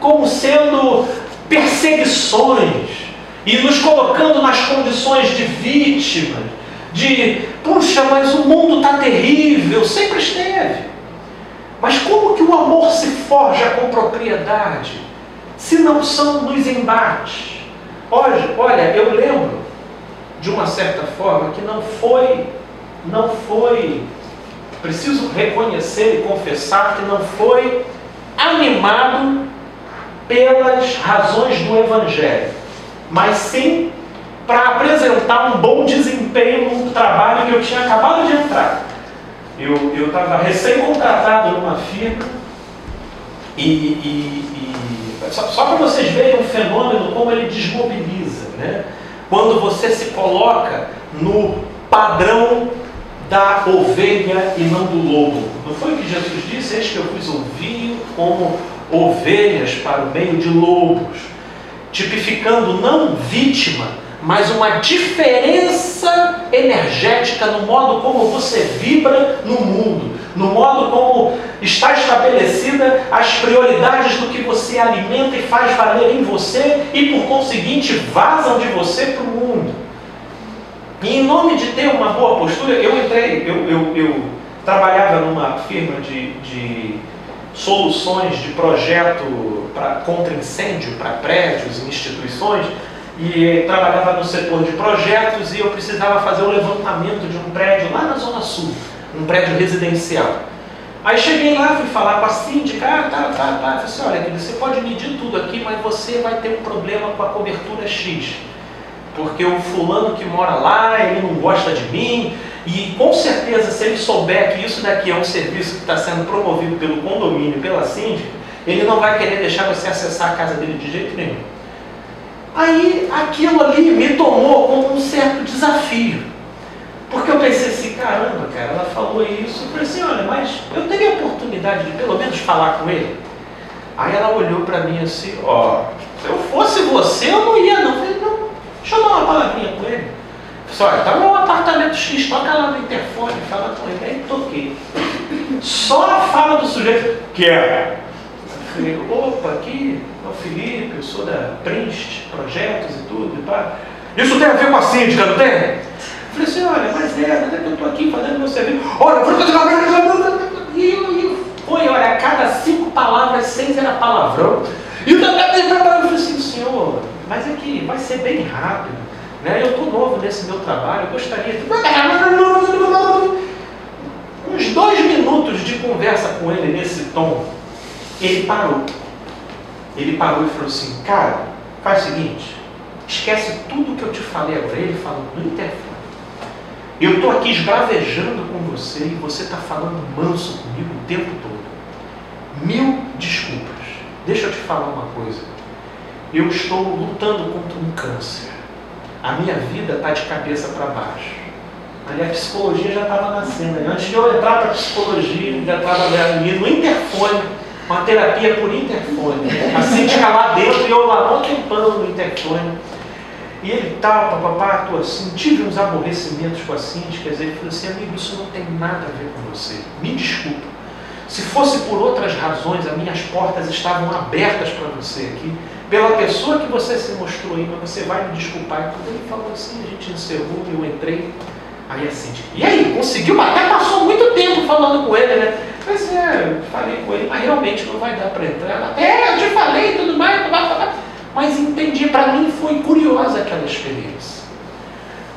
como sendo perseguições e nos colocando nas condições de vítimas, de, puxa, mas o mundo está terrível, sempre esteve. Mas como que o amor se forja com propriedade, se não são nos embates? Olha, eu lembro, de uma certa forma, que não foi, preciso reconhecer e confessar que não foi animado pelas razões do Evangelho, mas sim para apresentar um bom desempenho no trabalho que eu tinha acabado de entrar. Eu estava recém-contratado numa firma só para vocês verem um fenômeno como ele desmobiliza, né? Quando você se coloca no padrão da ovelha e não do lobo. Não foi o que Jesus disse? Eis que eu vos envio como ovelhas para o meio de lobos, tipificando não vítima, mas uma diferença energética no modo como você vibra no mundo, no modo como está estabelecida as prioridades do que você alimenta e faz valer em você e, por conseguinte, vazam de você para o mundo. E em nome de ter uma boa postura, eu trabalhava numa firma de soluções de projeto contra incêndio para prédios e instituições, e trabalhava no setor de projetos, e eu precisava fazer o levantamento de um prédio lá na Zona Sul, um prédio residencial. Aí cheguei lá, fui falar com a síndica, falei assim, olha, você pode medir tudo aqui, mas você vai ter um problema com a cobertura X, porque o fulano que mora lá, ele não gosta de mim, e com certeza, se ele souber que isso daqui é um serviço que está sendo promovido pelo condomínio, pela síndica, ele não vai querer deixar você acessar a casa dele de jeito nenhum. Aí aquilo ali me tomou como um certo desafio, porque eu pensei assim, caramba, cara, ela falou isso, eu falei assim, olha, mas eu teria a oportunidade de pelo menos falar com ele? Aí ela olhou para mim assim, se eu fosse você, eu não ia não. Eu falei, não, deixa eu dar uma palavrinha com ele. Eu falei, olha, tá no apartamento X, toca lá no interfone, fala com ele. Aí toquei. Só a fala do sujeito, que é? Eu falei, opa, aqui é o Felipe, eu sou da Prinst, projetos e tudo, e pá. Isso tem a ver com a síndica, não tem? Eu falei assim, olha, mas é que eu estou aqui fazendo meu serviço. Olha, olha, a cada 5 palavras, 6 era palavrão. E eu falei assim, senhor, mas é que vai ser bem rápido, né? Eu estou novo nesse meu trabalho, eu gostaria de... Uns 2 minutos de conversa com ele nesse tom, ele parou. Ele parou e falou assim, cara, faz o seguinte, esquece tudo que eu te falei agora. Ele falou no interfone. Eu estou aqui esbravejando com você e você está falando manso comigo o tempo todo. 1000 desculpas. Deixa eu te falar uma coisa. Eu estou lutando contra um câncer. A minha vida está de cabeça para baixo. Ali a psicologia já estava nascendo. Antes de eu entrar para a psicologia, já estava ali no interfone, uma terapia por interfone. A síndica lá dentro e eu lá um tempão no interfone. E ele papapá, tô assim, tive uns aborrecimentos com a síndica. Ele falou assim, amigo, isso não tem nada a ver com você. Me desculpa. Se fosse por outras razões, as minhas portas estavam abertas para você aqui, pela pessoa que você se mostrou aí, mas você vai me desculpar. E quando ele falou assim, a gente encerrou, eu entrei. Aí a síndica, e aí, conseguiu? Até passou muito tempo falando com ele, né? Mas falei com ele, mas realmente não vai dar para entrar. Eu te falei, tudo mais, mas entendi, para mim foi curiosa aquela experiência.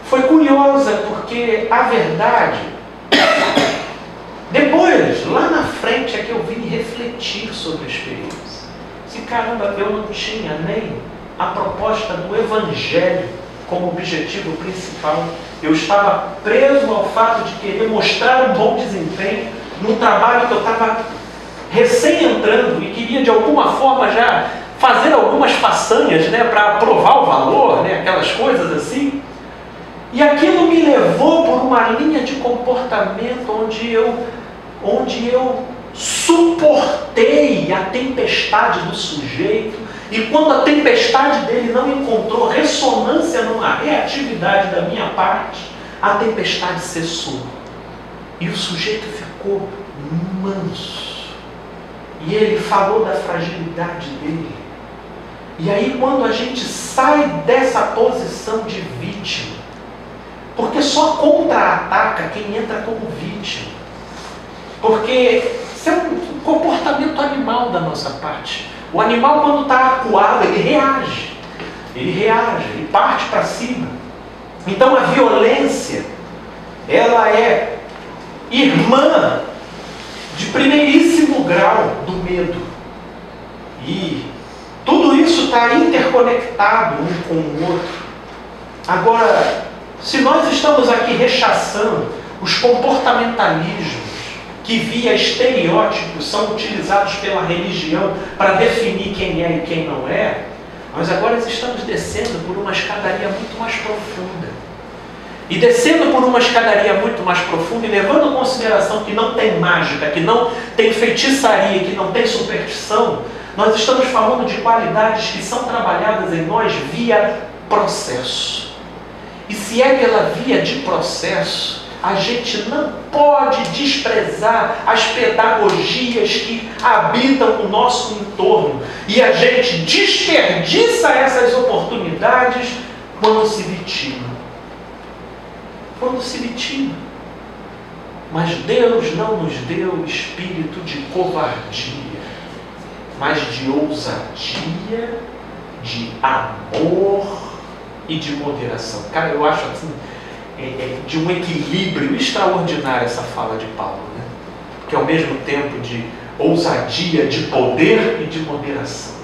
Foi curiosa porque a verdade Depois, lá na frente, é que eu vim refletir sobre a experiência. Se caramba, eu não tinha nem a proposta do Evangelho como objetivo principal. Eu estava preso ao fato de querer mostrar um bom desempenho num trabalho que eu estava recém entrando e queria de alguma forma já fazer algumas façanhas, né, para provar o valor, né, aquelas coisas assim. E aquilo me levou por uma linha de comportamento onde eu suportei a tempestade do sujeito, e quando a tempestade dele não encontrou ressonância numa reatividade da minha parte, a tempestade cessou. E o sujeito ficou manso. E ele falou da fragilidade dele. E aí quando a gente sai dessa posição de vítima, porque só contra-ataca quem entra como vítima. Porque isso é um comportamento animal da nossa parte. O animal, quando está acuado, ele reage, ele parte para cima. Então a violência, ela é irmã de primeiríssimo grau do medo. E tudo isso está interconectado um com o outro. Agora, se nós estamos aqui rechaçando os comportamentalismos que via estereótipos são utilizados pela religião para definir quem é e quem não é, nós agora estamos descendo por uma escadaria muito mais profunda. E descendo por uma escadaria muito mais profunda e levando em consideração que não tem mágica, que não tem feitiçaria, que não tem superstição, nós estamos falando de qualidades que são trabalhadas em nós via processo. E se é pela via de processo, a gente não pode desprezar as pedagogias que habitam o nosso entorno. E a gente desperdiça essas oportunidades quando se vitima. Quando se vitima. Mas Deus não nos deu espírito de covardia, mas de ousadia, de amor e de moderação. Cara, eu acho assim, de um equilíbrio extraordinário essa fala de Paulo, né? Que ao mesmo tempo de ousadia, de poder e de moderação.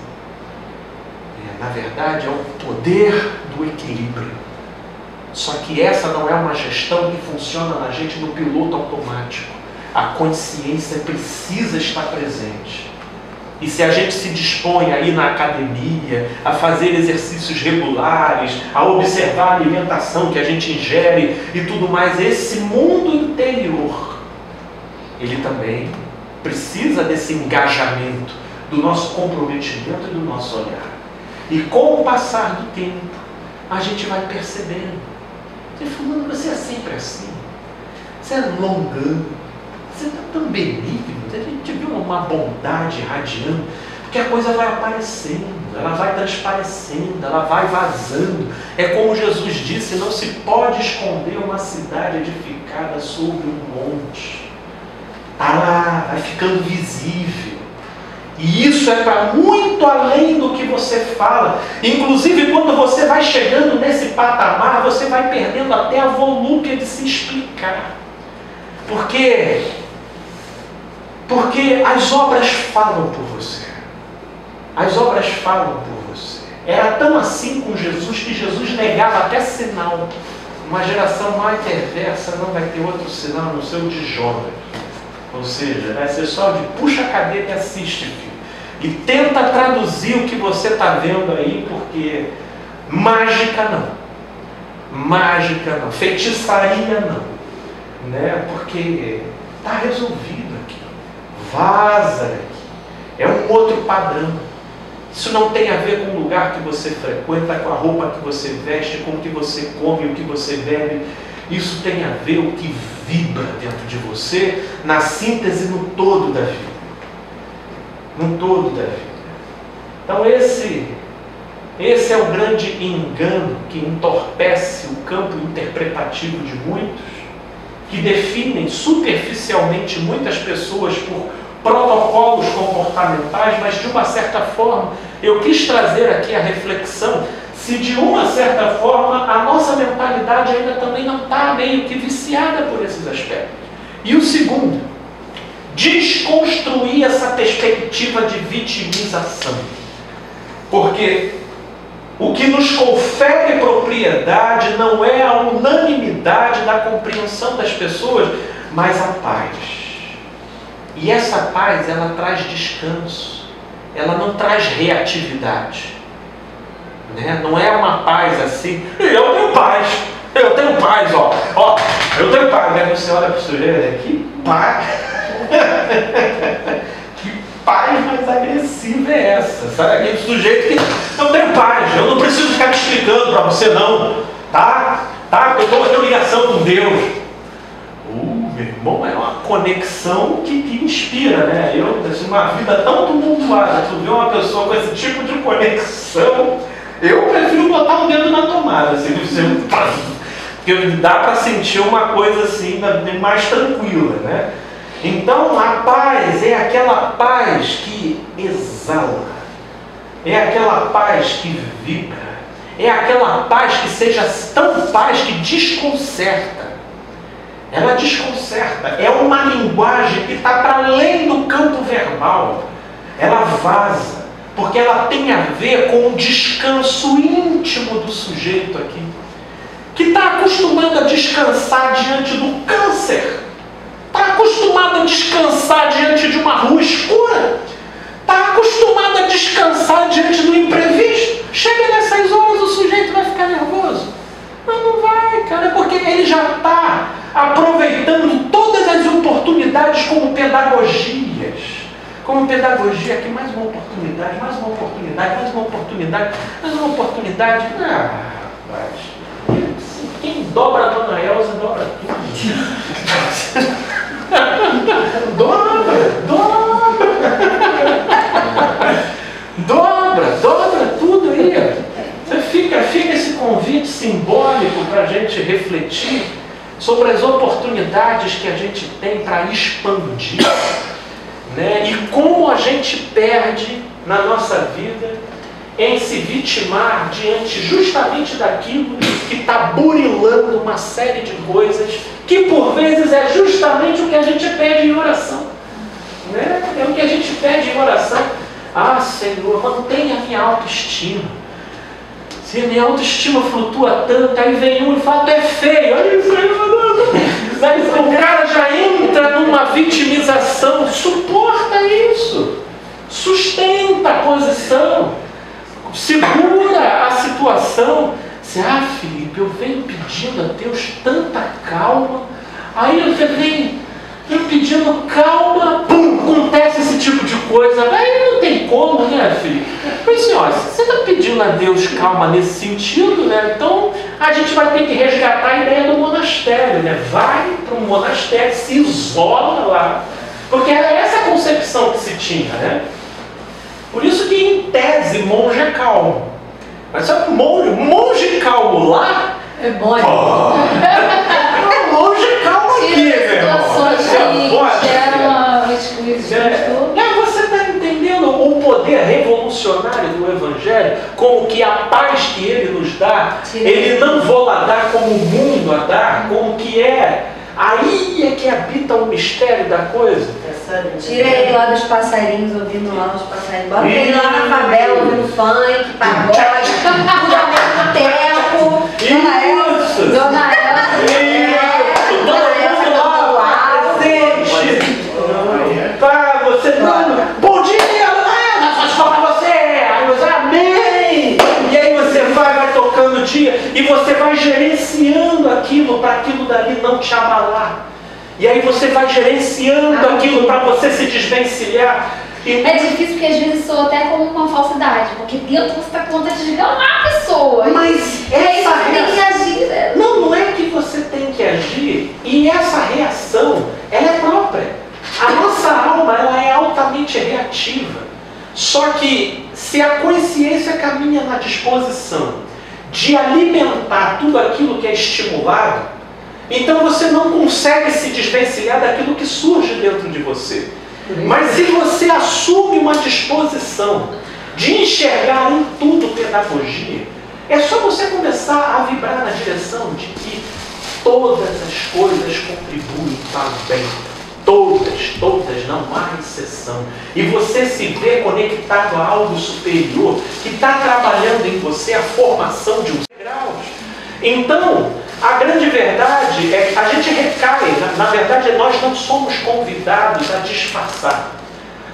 Na verdade, é o poder do equilíbrio. Só que essa não é uma gestão que funciona na gente no piloto automático. A consciência precisa estar presente. E se a gente se dispõe a ir na academia, a fazer exercícios regulares, a observar a alimentação que a gente ingere e tudo mais, esse mundo interior, ele também precisa desse engajamento, do nosso comprometimento e do nosso olhar. E com o passar do tempo, a gente vai percebendo. Fulano, você é sempre assim. Você é longano. Você está tão benigno. A gente viu uma bondade irradiando. Porque a coisa vai aparecendo, ela vai transparecendo, ela vai vazando. É como Jesus disse, não se pode esconder uma cidade edificada sobre um monte. Está lá, vai ficando visível. E isso é para muito além do que você fala. Inclusive, quando você vai chegando nesse patamar, você vai perdendo até a volúpia de se explicar. Porque as obras falam por você. As obras falam por você. Era tão assim com Jesus que Jesus negava até sinal. Uma geração mais perversa não vai ter outro sinal no seu de Jonas. Ou seja, vai ser só de puxa a cadeira e assiste, filho. E tenta traduzir o que você está vendo aí, porque mágica não. Mágica não. Feitiçaria não. Né? Porque está resolvido aqui. Vaza daqui. É um outro padrão. Isso não tem a ver com o lugar que você frequenta, com a roupa que você veste, com o que você come, o que você bebe. Isso tem a ver com o que vibra dentro de você, na síntese, no todo da vida. No todo da vida. Então esse é o grande engano que entorpece o campo interpretativo de muitos, que definem superficialmente muitas pessoas por protocolos comportamentais, mas de uma certa forma, eu quis trazer aqui a reflexão, se de uma certa forma a nossa mentalidade ainda também não está meio que viciada por esses aspectos. E o segundo, desconstruir essa perspectiva de vitimização. Porque o que nos confere propriedade não é a unanimidade da compreensão das pessoas, mas a paz. E essa paz, ela traz descanso. Ela não traz reatividade. Né? Não é uma paz assim, eu tenho paz, eu tenho paz, ó, eu tenho paz. Aí você olha para o sujeito, né? Que paz, que paz mais agressiva é essa? Sabe aquele sujeito que eu tenho paz, eu não preciso ficar te explicando para você não, tá? Eu tenho ligação com Deus. Meu irmão, é uma conexão que inspira, né? Eu, assim, uma vida tão tumultuada, tu vê uma pessoa com esse tipo de conexão, eu prefiro botar o dedo na tomada, assim, porque dá para sentir uma coisa assim, mais tranquila, né? Então, a paz é aquela paz que exala, é aquela paz que vibra, é aquela paz que seja tão paz que desconcerta. Ela desconcerta, é uma linguagem que está para além do campo verbal. Ela vaza, porque ela tem a ver com o descanso íntimo do sujeito aqui, que está acostumado a descansar diante do câncer, está acostumado a descansar diante de uma rua escura, está acostumado a descansar diante do imprevisto. Chega nessas horas, o sujeito vai ficar nervoso. Mas não vai, cara, porque ele já está aproveitando todas as oportunidades como pedagogias. Como pedagogia, aqui mais uma oportunidade, mais uma oportunidade, mais uma oportunidade, mais uma oportunidade. Ah, rapaz, quem dobra a Dona Elza, dobra tudo. Dobra tudo aí. Fica esse convite simbólico para a gente refletir sobre as oportunidades que a gente tem para expandir, né? E como a gente perde na nossa vida em se vitimar diante justamente daquilo que está burilando uma série de coisas que por vezes é justamente o que a gente pede em oração, né? É o que a gente pede em oração. Ah, Senhor, mantenha a minha autoestima. Se a minha autoestima flutua tanto, aí vem um e fala, tu é feio. Aí o cara já entra numa vitimização. Suporta isso. Sustenta a posição. Segura a situação. Felipe, eu venho pedindo a Deus tanta calma. Aí você vem pedindo calma, pum, acontece esse tipo de coisa. Aí não tem como, né, filho? Pois assim, ó, se você está pedindo a Deus calma nesse sentido, né? Então a gente vai ter que resgatar a ideia do monastério, né? Vai para um monastério, se isola lá. Porque era essa a concepção que se tinha, né? Por isso que, em tese, monge é calmo. Mas só que monge calmo lá é bom. Monge calmo aqui, meu irmão. Você está entendendo o poder revolucionário do Evangelho? Como que a paz que ele nos dá, ele não vou lá dar como o mundo a dar, como que é. Aí é que habita o mistério da coisa. Tira ele lá dos passarinhos, ouvindo lá os passarinhos. Bota ele lá na favela, ouvindo funk, pagode, tudo ao mesmo tempo. Isso! Dona Você não. Bom dia, Ana! Faz falar você! Aí você, amém! E aí você vai tocando o dia e você vai gerenciando aquilo para aquilo dali não te abalar. E aí você vai gerenciando aquilo para você se desvencilhar. É difícil porque às vezes soa até como uma falsidade, porque dentro você está com vontade de desgamar a pessoa. Mas essa tem que agir, né? Não é que você tem que agir, e essa reação, ela é própria. A nossa alma, ela é altamente reativa. Só que se a consciência caminha na disposição de alimentar tudo aquilo que é estimulado, então você não consegue se desvencilhar daquilo que surge dentro de você. Mas se você assume uma disposição de enxergar em tudo pedagogia, é só você começar a vibrar na direção de que todas as coisas contribuem para o bem. todas, não há exceção. E você se vê conectado a algo superior que está trabalhando em você a formação de um grau. Então, a grande verdade é que a gente recai, na verdade nós não somos convidados a disfarçar.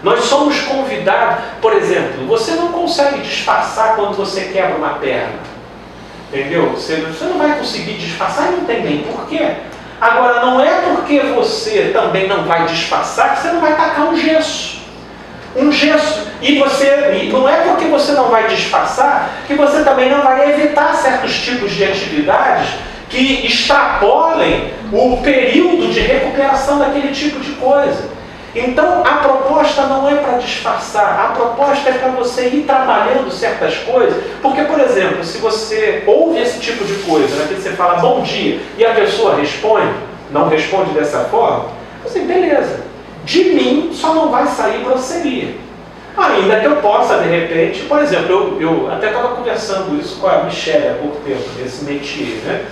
Nós somos convidados, por exemplo, você não consegue disfarçar quando você quebra uma perna. Entendeu? Você não vai conseguir disfarçar e não tem nem porquê. Agora, não é porque você também não vai disfarçar que você não vai tacar um gesso. Um gesso. E não é porque você não vai disfarçar que você também não vai evitar certos tipos de atividades que extrapolem o período de recuperação daquele tipo de coisa. Então, a proposta não é para disfarçar, a proposta é para você ir trabalhando certas coisas, porque, por exemplo, se você ouve esse tipo de coisa, né, que você fala bom dia, e a pessoa responde, não responde dessa forma, assim, beleza, de mim só não vai sair grosseria. Ainda que eu possa, de repente, por exemplo, eu até estava conversando isso com a Michelle há pouco tempo, nesse métier, né?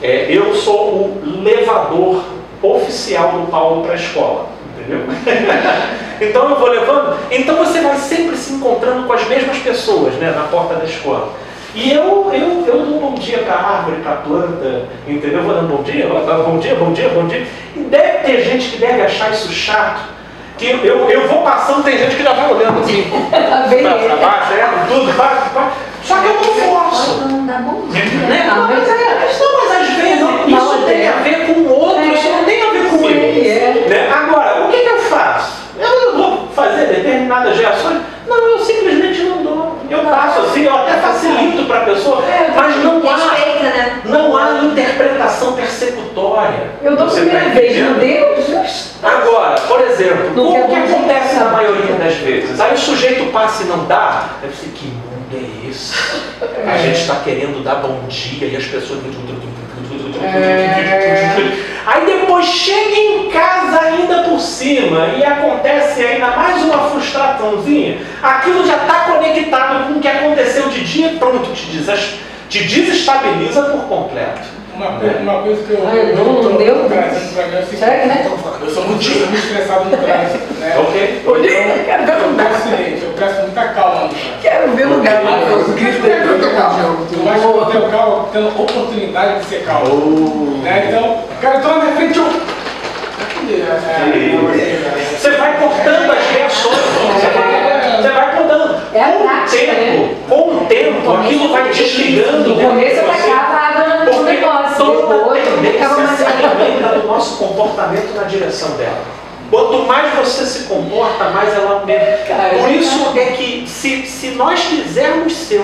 Eu sou o levador oficial do Paulo para a escola. Entendeu? Então eu vou levando. Então você vai sempre se encontrando com as mesmas pessoas, né, na porta da escola. E eu dou um bom dia para a árvore, para a planta, entendeu? Eu vou dando bom dia, bom dia, bom dia, bom dia. E deve ter gente que deve achar isso chato. Que eu vou passando, tem gente que já vai olhando assim, para baixo, tudo, só que eu não forço. Não dá bom dia. Né? Mas às vezes isso tem a ver com o outro, isso não tem a ver comigo. Né? Agora, o que eu faço? Eu não vou fazer determinadas reações? Não, eu simplesmente não dou. Eu passo assim, eu até facilito para a pessoa, mas não há interpretação persecutória. Eu dou a primeira vez, meu Deus. Agora, por exemplo, o que acontece na maioria das vezes? Aí o sujeito passa e não dá, deve ser que mundo é esse? A gente está querendo dar bom dia e as pessoas... Aí depois chega em casa ainda por cima e acontece ainda mais uma frustraçãozinha. Aquilo já está conectado com o que aconteceu de dia e pronto, te desestabiliza por completo. Uma coisa que eu não deu? trazendo pra mim é o seguinte, né? eu sou muito estressado no trânsito, né? Ok. Então, o seguinte, eu peço muita calma no trânsito. Quero ver o lugar. Eu acho que eu tenho calma, tendo oportunidade de ser calmo. Né? Então, cara, eu tô na minha frente, você vai cortando as reações, você vai cortando. Com o tempo, aquilo vai desligando. No começo eu tacava água no negócio, depois se alimenta do nosso comportamento na direção dela. Quanto mais você se comporta, mais ela aumenta. Por isso é que se nós quisermos ser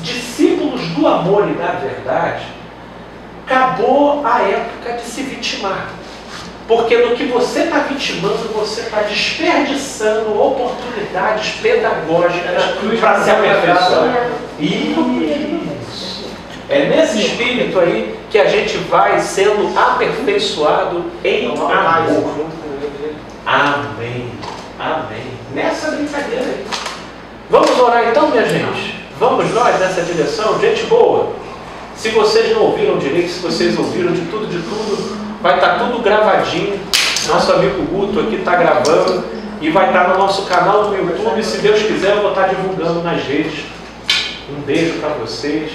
discípulos do amor e da verdade, acabou a época de se vitimar. Porque no que você está vitimando, você está desperdiçando oportunidades pedagógicas para se aperfeiçoar. Isso. É nesse espírito aí que a gente vai sendo aperfeiçoado em amor. Amém. Amém. Nessa brincadeira aí. Vamos orar então, minha gente? Vamos nós nessa direção? Gente boa. Se vocês não ouviram direito, se vocês ouviram de tudo, vai estar tudo gravadinho. Nosso amigo Guto aqui está gravando e vai estar no nosso canal do YouTube. Se Deus quiser, eu vou estar divulgando nas redes. Um beijo para vocês.